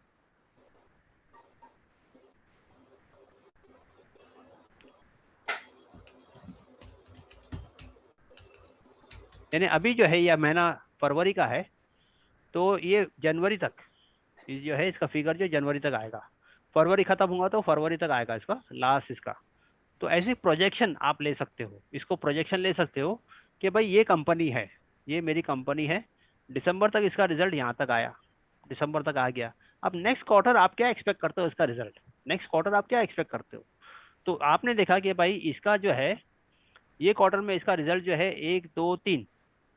यानी अभी जो है यह महीना फरवरी का है, तो ये जनवरी तक ये जो है इसका फिगर जो जनवरी तक आएगा, फरवरी खत्म होगा तो फरवरी तक आएगा इसका लास्ट इसका। तो ऐसे प्रोजेक्शन आप ले सकते हो, इसको प्रोजेक्शन ले सकते हो कि भाई ये कंपनी है, ये मेरी कंपनी है, दिसंबर तक इसका रिजल्ट यहाँ तक आया, दिसंबर तक आ गया। अब नेक्स्ट क्वार्टर आप क्या एक्सपेक्ट करते हो इसका रिजल्ट, नेक्स्ट क्वार्टर आप क्या एक्सपेक्ट करते हो? तो आपने देखा कि भाई इसका जो है ये क्वार्टर में इसका रिजल्ट जो है 1 2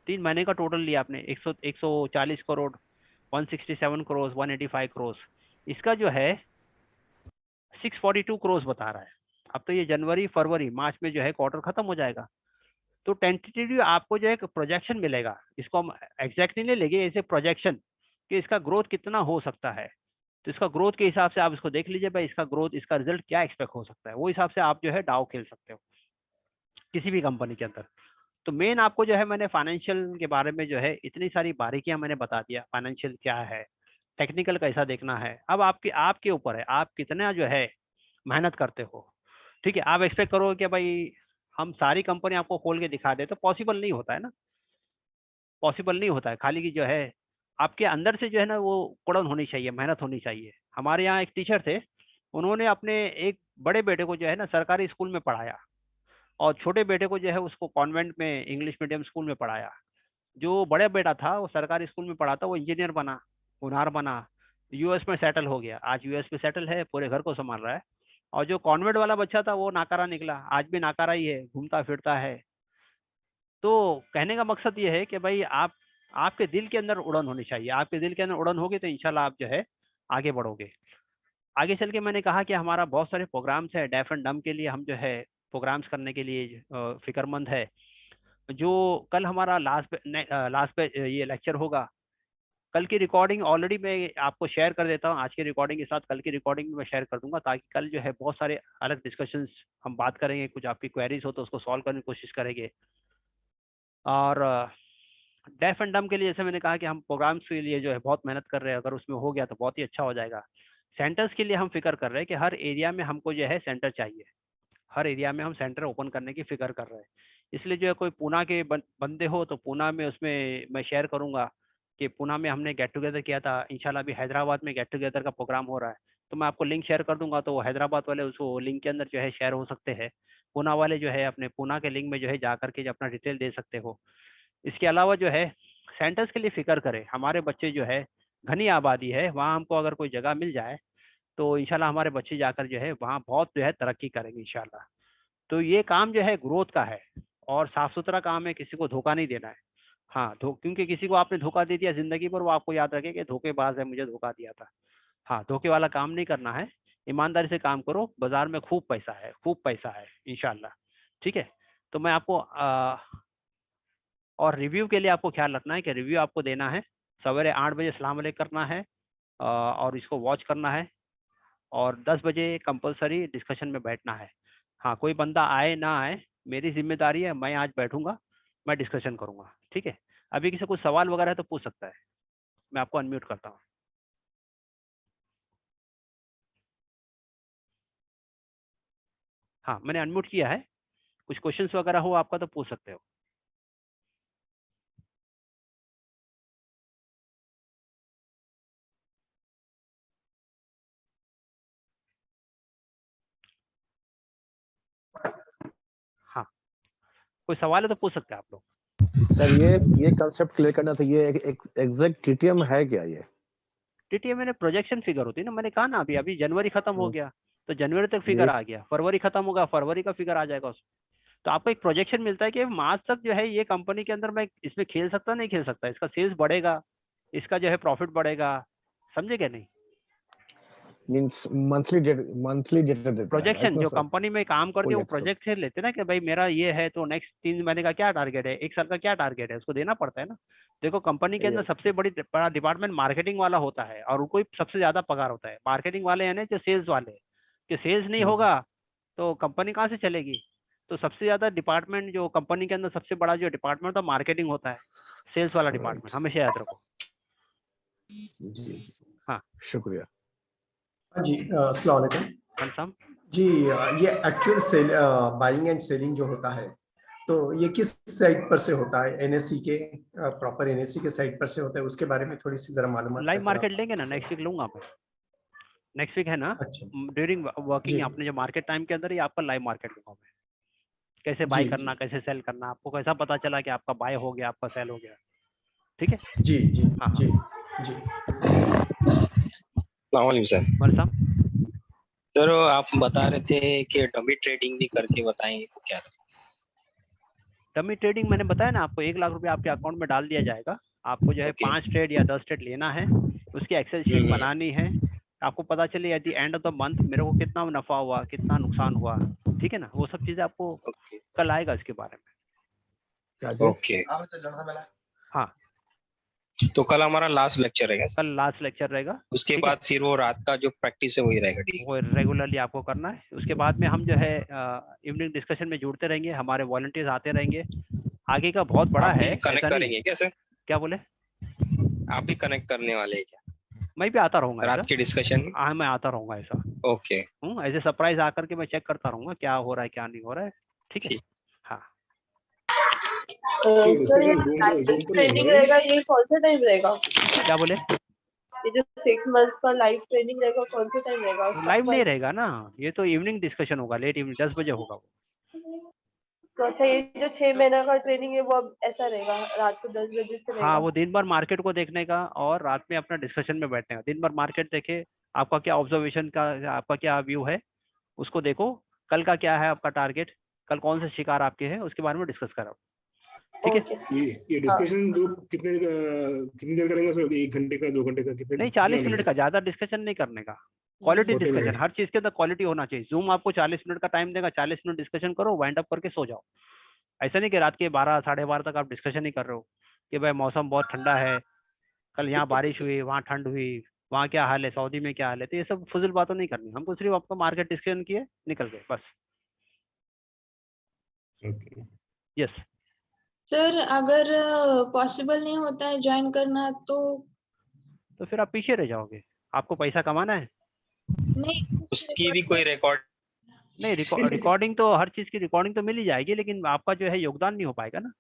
3 महीने का टोटल लिया आपने, 140 करोड़, 167 करोड़, 185 करोड़, इसका जो है 642 करोड़ बता रहा है। अब तो ये जनवरी फरवरी मार्च में जो है क्वार्टर खत्म हो जाएगा, तो टेंटेटिवली आपको जो है प्रोजेक्शन मिलेगा, इसको हम एग्जैक्ट नहीं लेंगे, ऐसे प्रोजेक्शन कि इसका ग्रोथ कितना हो सकता है। तो इसका ग्रोथ के हिसाब से आप इसको देख लीजिए भाई इसका ग्रोथ, इसका रिजल्ट क्या एक्सपेक्ट हो सकता है, वो हिसाब से आप जो है डाव खेल सकते हो किसी भी कंपनी के अंदर। तो मेन आपको जो है मैंने फाइनेंशियल के बारे में जो है इतनी सारी बारीकियां मैंने बता दिया, फाइनेंशियल क्या है, टेक्निकल कैसा देखना है। अब आपके ऊपर है, आप कितना जो है मेहनत करते हो। ठीक है, आप एक्सपेक्ट करो कि भाई हम सारी कंपनी आपको खोल के दिखा दे, तो पॉसिबल नहीं होता है ना, पॉसिबल नहीं होता है। खाली की जो है आपके अंदर से जो है ना वो कुड़न होनी चाहिए, मेहनत होनी चाहिए। हमारे यहाँ एक टीचर थे, उन्होंने अपने एक बड़े बेटे को जो है ना सरकारी स्कूल में पढ़ाया, और छोटे बेटे को जो है उसको कॉन्वेंट में इंग्लिश मीडियम स्कूल में पढ़ाया। जो बड़े बेटा था वो सरकारी स्कूल में पढ़ा था, वो इंजीनियर बना, होनहार बना, यूएस में सेटल हो गया, आज यूएस में सेटल है, पूरे घर को संभाल रहा है। और जो कॉन्वेंट वाला बच्चा था वो नाकारा निकला, आज भी नाकारा ही है, घूमता फिरता है। तो कहने का मकसद ये है कि भाई आपके दिल के अंदर उड़न होनी चाहिए, आपके दिल के अंदर उड़न होगी तो इंशाल्लाह आप जो है आगे बढ़ोगे। आगे चल के मैंने कहा कि हमारा बहुत सारे प्रोग्राम्स है डेफ एंड डम के लिए, हम जो है प्रोग्राम्स करने के लिए फिक्रमंद है। जो कल हमारा लास्ट पे ये लेक्चर होगा, कल की रिकॉर्डिंग ऑलरेडी मैं आपको शेयर कर देता हूँ, आज की रिकॉर्डिंग के साथ कल की रिकॉर्डिंग भी मैं शेयर कर दूंगा, ताकि कल जो है बहुत सारे अलग डिस्कशंस हम बात करेंगे, कुछ आपकी क्वेरीज हो तो उसको सॉल्व करने की कोशिश करेंगे। और डेफ एंड डम के लिए जैसे मैंने कहा कि हम प्रोग्राम्स के लिए जो है बहुत मेहनत कर रहे हैं, अगर उसमें हो गया तो बहुत ही अच्छा हो जाएगा। सेंटर्स के लिए हम फिक्र कर रहे हैं कि हर एरिया में हमको जो है सेंटर चाहिए, हर एरिया में हम सेंटर ओपन करने की फिक्र कर रहे हैं। इसलिए जो है कोई पूना के बंदे हो तो पूना में उसमें मैं शेयर करूंगा कि पूना में हमने गेट टुगेदर किया था, इंशाल्लाह अभी हैदराबाद में गेट टुगेदर का प्रोग्राम हो रहा है, तो मैं आपको लिंक शेयर कर दूंगा, तो हैदराबाद वाले उसको लिंक के अंदर जो है शेयर हो सकते हैं, पूना वाले जो है अपने पूना के लिंक में जो है जा करके जो अपना डिटेल दे सकते हो। इसके अलावा जो है सेंटर्स के लिए फिक्र करें, हमारे बच्चे जो है घनी आबादी है, वहाँ हमको अगर कोई जगह मिल जाए तो इंशाल्लाह हमारे बच्चे जाकर जो है वहाँ बहुत जो है तरक्की करेंगे इंशाल्लाह। तो ये काम जो है ग्रोथ का है और साफ सुथरा काम है, किसी को धोखा नहीं देना है। हाँ, क्योंकि किसी को आपने धोखा दे दिया जिंदगी पर, वो आपको याद रखे कि धोखेबाज है, मुझे धोखा दिया था। हाँ, धोखे वाला काम नहीं करना है, ईमानदारी से काम करो, बाजार में खूब पैसा है, खूब पैसा है इंशाल्लाह। ठीक है, तो मैं आपको और रिव्यू के लिए आपको ख्याल रखना है कि रिव्यू आपको देना है सवेरे 8 बजे सलाम अलैकुम करना है और इसको वॉच करना है, और 10 बजे कंपलसरी डिस्कशन में बैठना है। हाँ, कोई बंदा आए ना आए मेरी जिम्मेदारी है, मैं आज बैठूंगा, मैं डिस्कशन करूंगा। ठीक है, अभी किसी को सवाल वगैरह है तो पूछ सकता है, मैं आपको अनम्यूट करता हूँ। हाँ, मैंने अनम्यूट किया है, कुछ क्वेश्चंस वगैरह हो आपका तो पूछ सकते हो। हाँ, कोई सवाल है तो पूछ सकते हैं आप लोग। सर ये कंसेप्ट क्लियर करना था, ये एग्जैक्ट टीटीएम है क्या? ये टीटीएम मैंने प्रोजेक्शन फिगर होती है ना, मैंने कहा ना अभी जनवरी खत्म हो गया तो जनवरी तक फिगर आ गया, फरवरी खत्म होगा फरवरी का फिगर आ जाएगा उसमें। तो आपको एक प्रोजेक्शन मिलता है कि मार्च तक जो है ये कंपनी के अंदर मैं इसमें खेल सकता नहीं खेल सकता, इसका सेल्स बढ़ेगा, इसका जो है प्रॉफिट बढ़ेगा, समझे क्या नहीं? मींस मंथली डेटा देता है, प्रोजेक्शन जो कंपनी में काम करके वो प्रोजेक्शन लेते हैं ना कि भाई मेरा ये है तो नेक्स्ट 3 महीने का क्या टारगेट है, 1 साल का क्या टारगेट है, उसको देना पड़ता है ना। देखो कंपनी के अंदर सबसे बड़ा डिपार्टमेंट मार्केटिंग वाला होता है और उनको ही सबसे ज्यादा पगार होता है। मार्केटिंग वाले हैं ना जो सेल्स वाले, कि सेल्स नहीं होगा तो कंपनी कहाँ से चलेगी। तो सबसे ज्यादा डिपार्टमेंट जो कंपनी के अंदर सबसे बड़ा जो डिपार्टमेंट होता है मार्केटिंग होता है, सेल्स वाला डिपार्टमेंट, हमेशा याद रखो। हाँ, शुक्रिया। जी, अस्सलाम वालेकुम जी। ये actual sale buying and selling जो होता है तो ये किस साइट पर से होता है? एनएससी के प्रॉपर एनएससी के साइट पर से होता है, उसके बारे में थोड़ी सी जरा मालूमात। लाइव मार्केट लेंगे ना, नेक्स्ट वीक लूंगा मैं, नेक्स्ट वीक है ना। अच्छा, ड्यूरिंग वर्किंग आपने जो मार्केट टाइम के अंदर ही आपका लाइव मार्केट लूंगा मैं, कैसे बाय करना कैसे सेल करना, आपको कैसा पता चला कि आपका बाय हो गया आपका सेल हो गया। ठीक है जी जी हाँ जी जी। सर सर आप बता रहे थे कि डमी ट्रेडिंग भी करके बताएंगे, क्या डमी ट्रेडिंग मैंने बताया ना आपको, 1 लाख रुपया आपके अकाउंट में डाल दिया जाएगा, आपको जो है 5 ट्रेड या 10 ट्रेड लेना है, उसकी एक्सेल शीट बनानी है, आपको पता चले at the end of the month मेरे को कितना नफा हुआ कितना नुकसान हुआ। ठीक है ना, वो सब चीजें आपको कल आएगा इसके बारे में। ओके हाँ, तो कल हमारा लास्ट लेक्चर रहेगा। कल लास्ट लेक्चर रहेगा, उसके बाद फिर वो रात का जो प्रैक्टिस है वही रहेगा, वो रेगुलरली आपको करना है। उसके बाद में हम जो है इवनिंग डिस्कशन में जुड़ते रहेंगे, हमारे वॉलंटियर्स आते रहेंगे। आगे का बहुत बड़ा है, कनेक्ट करेंगे क्या सर? क्या बोले? आप भी कनेक्ट करने वाले हैं क्या? मैं भी आता रहूंगा रात के डिस्कशन में। हाँ, मैं आता रहूंगा ऐसा। ओके, ऐसे सरप्राइज आकर के मैं चेक करता रहूंगा क्या हो रहा है क्या नहीं हो रहा है। ठीक है हाँ। सर ये लाइव ट्रेनिंग रहेगा, ये कौन सा टाइम रहेगा? क्या बोले? ये जो 6 मंथ का लाइव ट्रेनिंग रहेगा कौन सा टाइम रहेगा? लाइव नहीं रहेगा ना, ये तो इवनिंग डिस्कशन होगा, लेट इवनिंग 10 बजे होगा वो। तो अच्छा, ये जो 6 महीना का ट्रेनिंग है वो अब ऐसा रहेगा रात को 10 बजे से रहेगा? हाँ, वो दिन भर मार्केट को देखने का और रात में अपना डिस्कशन में बैठने का। दिन भर मार्केट देखे, आपका क्या ऑब्जर्वेशन का आपका क्या व्यू है उसको देखो, कल का क्या है आपका टारगेट, कल कौन से शिकार आपके हैं उसके बारे में डिस्कस करो। ठीक है, ये डिस्कशन ग्रुप कितनी देर करेंगे सर? 1 घंटे का 2 घंटे का कितने? नहीं 40 मिनट का, ज्यादा डिस्कशन नहीं करने का, क्वालिटी डिस्कशन, हर चीज के अंदर क्वालिटी होना चाहिए। जूम आपको 40 मिनट का टाइम देगा, 40 मिनट डिस्कशन करो, वाइंड अप करके सो जाओ। ऐसा नहीं कि रात के 12 साढ़े 12 तक आप डिस्कशन ही कर रहे हो कि भाई मौसम बहुत ठंडा है, कल यहाँ बारिश हुई, वहाँ ठंड हुई, वहाँ क्या हाल है, सऊदी में क्या हाल है। तो ये सब फुजूल बातों नहीं करनी हमको, सिर्फ आपको मार्केट डिस्कशन किए निकल गए बस। यस सर अगर पॉसिबल नहीं होता है ज्वाइन करना तो फिर आप पीछे रह जाओगे। आपको पैसा कमाना है, नहीं उसकी भी कोई रिकॉर्ड नहीं रिकॉर्डिंग तो हर चीज की रिकॉर्डिंग तो मिल ही जाएगी, लेकिन आपका जो है योगदान नहीं हो पाएगा ना।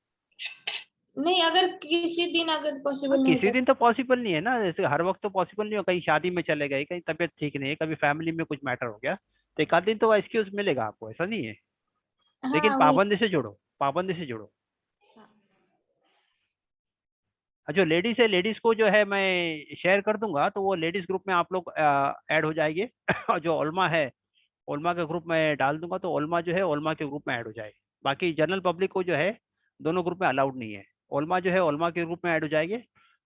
नहीं, अगर किसी दिन अगर पॉसिबल नहीं किसी दिन तो पॉसिबल नहीं है ना, जैसे हर वक्त तो पॉसिबल नहीं हो। कहीं शादी में चले गए, कहीं तबीयत ठीक नहीं है, कभी फैमिली में कुछ मैटर हो गया, तो एक आध दिन तो एक्सक्यूज मिलेगा आपको, ऐसा नहीं है। लेकिन हाँ, पाबंदी से जुड़ो, पाबंदी से जुड़ो। जो लेडीज है, लेडीज को जो है मैं शेयर कर दूंगा, तो वो लेडीज ग्रुप में आप लोग ऐड हो जाएंगे। और जो ओल्मा है, ओल्मा के ग्रुप में डाल दूंगा, तो ओल्मा जो है ओल्मा के ग्रुप में ऐड हो जाए। बाकी जनरल पब्लिक को जो है दोनों ग्रुप में अलाउड नहीं है। ओल्मा जो है ओल्मा के ग्रुप में ऐड हो जाएंगे,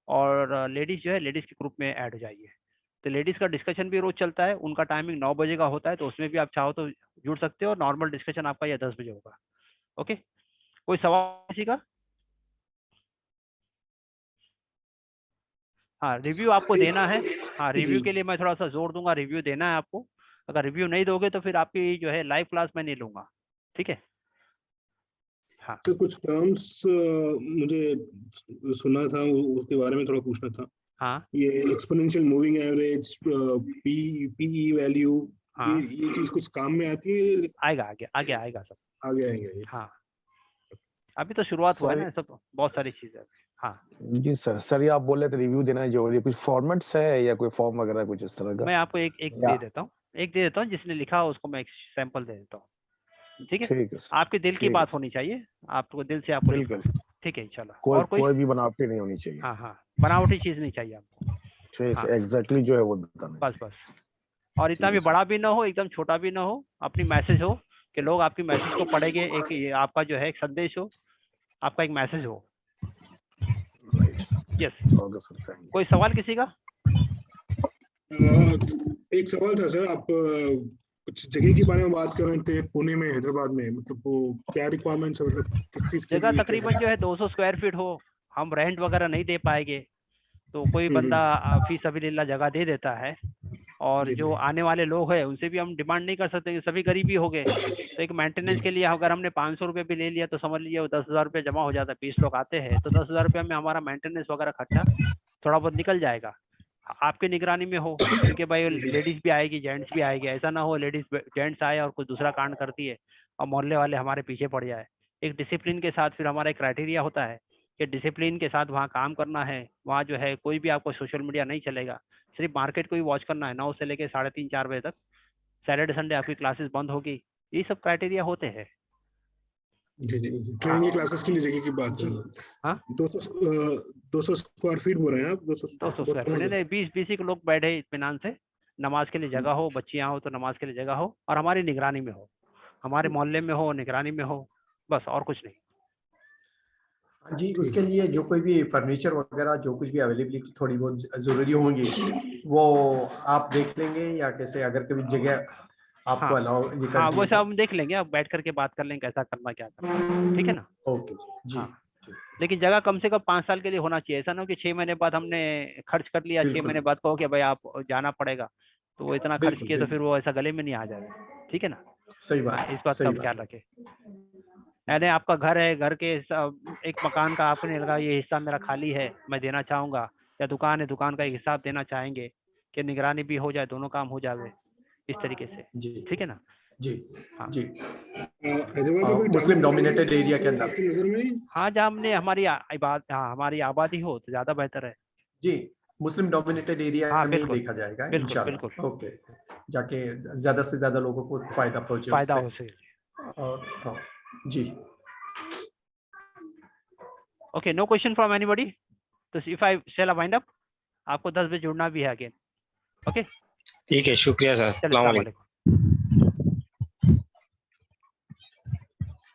और लेडीज जो है लेडीज के ग्रुप में ऐड हो जाइए। तो लेडीज का डिस्कशन भी रोज चलता है, उनका टाइमिंग 9 बजे का होता है, तो उसमें भी आप चाहो तो जुड़ सकते हो। नॉर्मल डिस्कशन आपका यह 10 बजे होगा। ओके, कोई सवाल किसी का? हाँ, रिव्यू आपको देना है। हाँ, रिव्यू के लिए मैं थोड़ा सा जोर दूंगा, रिव्यू देना है आपको। अगर रिव्यू नहीं दोगे तो फिर आपकी जो है लाइव क्लास मैं नहीं लूंगा, ठीक है? हाँ, तो कुछ टर्म्स मुझे सुना था, उसके बारे में थोड़ा पूछना था। हाँ, ये exponential moving average, PE value, हाँ, ये चीज कुछ काम में आती है? आएगा आगे आगे आएगा सब आगे आएंगे ये? हाँ, अभी तो शुरुआत हुआ है ना, सब बहुत सारी चीजें। हाँ जी सर ये आप बोल रहे थे रिव्यू देना जरूरी है, कुछ फॉर्मेट्स है या कोई फॉर्म वगैरह कुछ इस तरह का? मैं आपको एक दे देता हूँ, जिसने लिखा हो उसको मैं एक सैंपल दे देता हूँ, ठीक है? आपके दिल की बात होनी चाहिए, आपको दिल से आपको लिखना है, ठीक है? चलो, और कोई भी बनावटी नहीं होनी चाहिए। हाँ, बनावटी चीज नहीं चाहिए आपको। ठीक है, एग्जैक्टली जो है वो बताना। बस और इतना भी बड़ा भी ना हो, एकदम छोटा भी ना हो, अपनी मैसेज हो कि लोग आपकी मैसेज को पढ़ेंगे, एक आपका जो है एक संदेश हो, आपका एक मैसेज हो। यस, कोई सवाल किसी का? एक सवाल था सर, आप कुछ जगह के बारे में बात कर रहे थे, पुणे में, हैदराबाद में, मतलब वो क्या रिक्वायरमेंट्स है, मतलब किस चीज की? जगह तकरीबन जो है 200 स्क्वायर फीट हो। हम रेंट वगैरह नहीं दे पाएंगे, तो कोई बंदा फी सबिलिल्लाह जगह दे देता है। और जो आने वाले लोग हैं उनसे भी हम डिमांड नहीं कर सकते, सभी गरीबी हो गए। तो एक मेंटेनेंस के लिए अगर हमने 500 रुपये भी ले लिया तो समझ लीजिए 10,000 रुपये जमा हो जाता है। 20 लोग आते हैं तो 10,000 रुपये में हमारा मेंटेनेंस वगैरह खर्चा थोड़ा बहुत निकल जाएगा। आपकी निगरानी में हो, क्योंकि भाई लेडीज भी आएगी, जेंट्स भी आएंगे। ऐसा ना हो लेडीज जेंट्स आए और कुछ दूसरा कांड करती है और मोहल्ले वाले हमारे पीछे पड़ जाए। एक डिसिप्लिन के साथ फिर हमारा एक क्राइटेरिया होता है कि डिसिप्लिन के साथ वहाँ काम करना है। वहाँ जो है कोई भी आपको सोशल मीडिया नहीं चलेगा, सिर्फ मार्केट को ही वॉच करना है 9 से लेके 3:30 4 बजे तक। सैटरडे संडे आपकी क्लासेस बंद होगी। ये सब क्राइटेरिया होते हैं। जी ट्रेनिंग की क्लासेस के लिए जगह की बात है। हाँ, 200 स्क्वायर फीट बोल रहे हैं आप? 200 स्क्वायर फीट नहीं, 20 लोग बैठे इत्मीनान से, नमाज के लिए जगह हो, बच्चियाँ हो तो नमाज के लिए जगह हो, और हमारी निगरानी में हो, हमारे मोहल्ले में हो, निगरानी में हो, बस और कुछ नहीं। जी, उसके लिए जो कोई भी फर्नीचर वगैरह जो कुछ भी अवेलेबिलिटी थोड़ी बहुत जरूरी होंगी वो आप देख लेंगे, या कैसे अगर कभी जगह आपको अलाउ ये कर? हाँ, वो सब हम देख लेंगे, अब बैठ करके बात कर लेंगे कैसा करना क्या करना, ठीक है ना? ओके जी। लेकिन जगह कम से कम 5 साल के लिए होना चाहिए। ऐसा ना हो कि 6 महीने बाद हमने खर्च कर लिया, 6 महीने बाद कहो कि भाई आप जाना पड़ेगा, तो वो इतना खर्च किया तो फिर वो ऐसा गले में नहीं आ जाएगा, ठीक है ना? सही बात, इस बात का ख्याल रखें। यानी आपका घर है, घर के एक मकान का आपने लगा ये हिस्सा मेरा खाली है, मैं देना चाहूंगा, या दुकान है, दुकान का एक हिसाब देना चाहेंगे कि निगरानी भी हो जाए, दोनों काम हो जाए इस तरीके से, ठीक है ना? जी हाँ जी। मुस्लिम डोमिनेटेड एरिया के अंदर, हाँ, जहाँ हमने हमारी आबादी हो तो ज्यादा बेहतर है जी। मुस्लिम डोमिनेटेड एरिया में देखा जाएगा इंशाल्लाह। ओके, जाके ज्यादा से ज्यादा लोगों को फायदा हो सके। और जी, okay, no question from anybody. तो if I shall wind up, आपको 10 बजे जुड़ना भी है अगेन। ओके, ठीक है, शुक्रिया सर। अस्सलाम वालेकुम।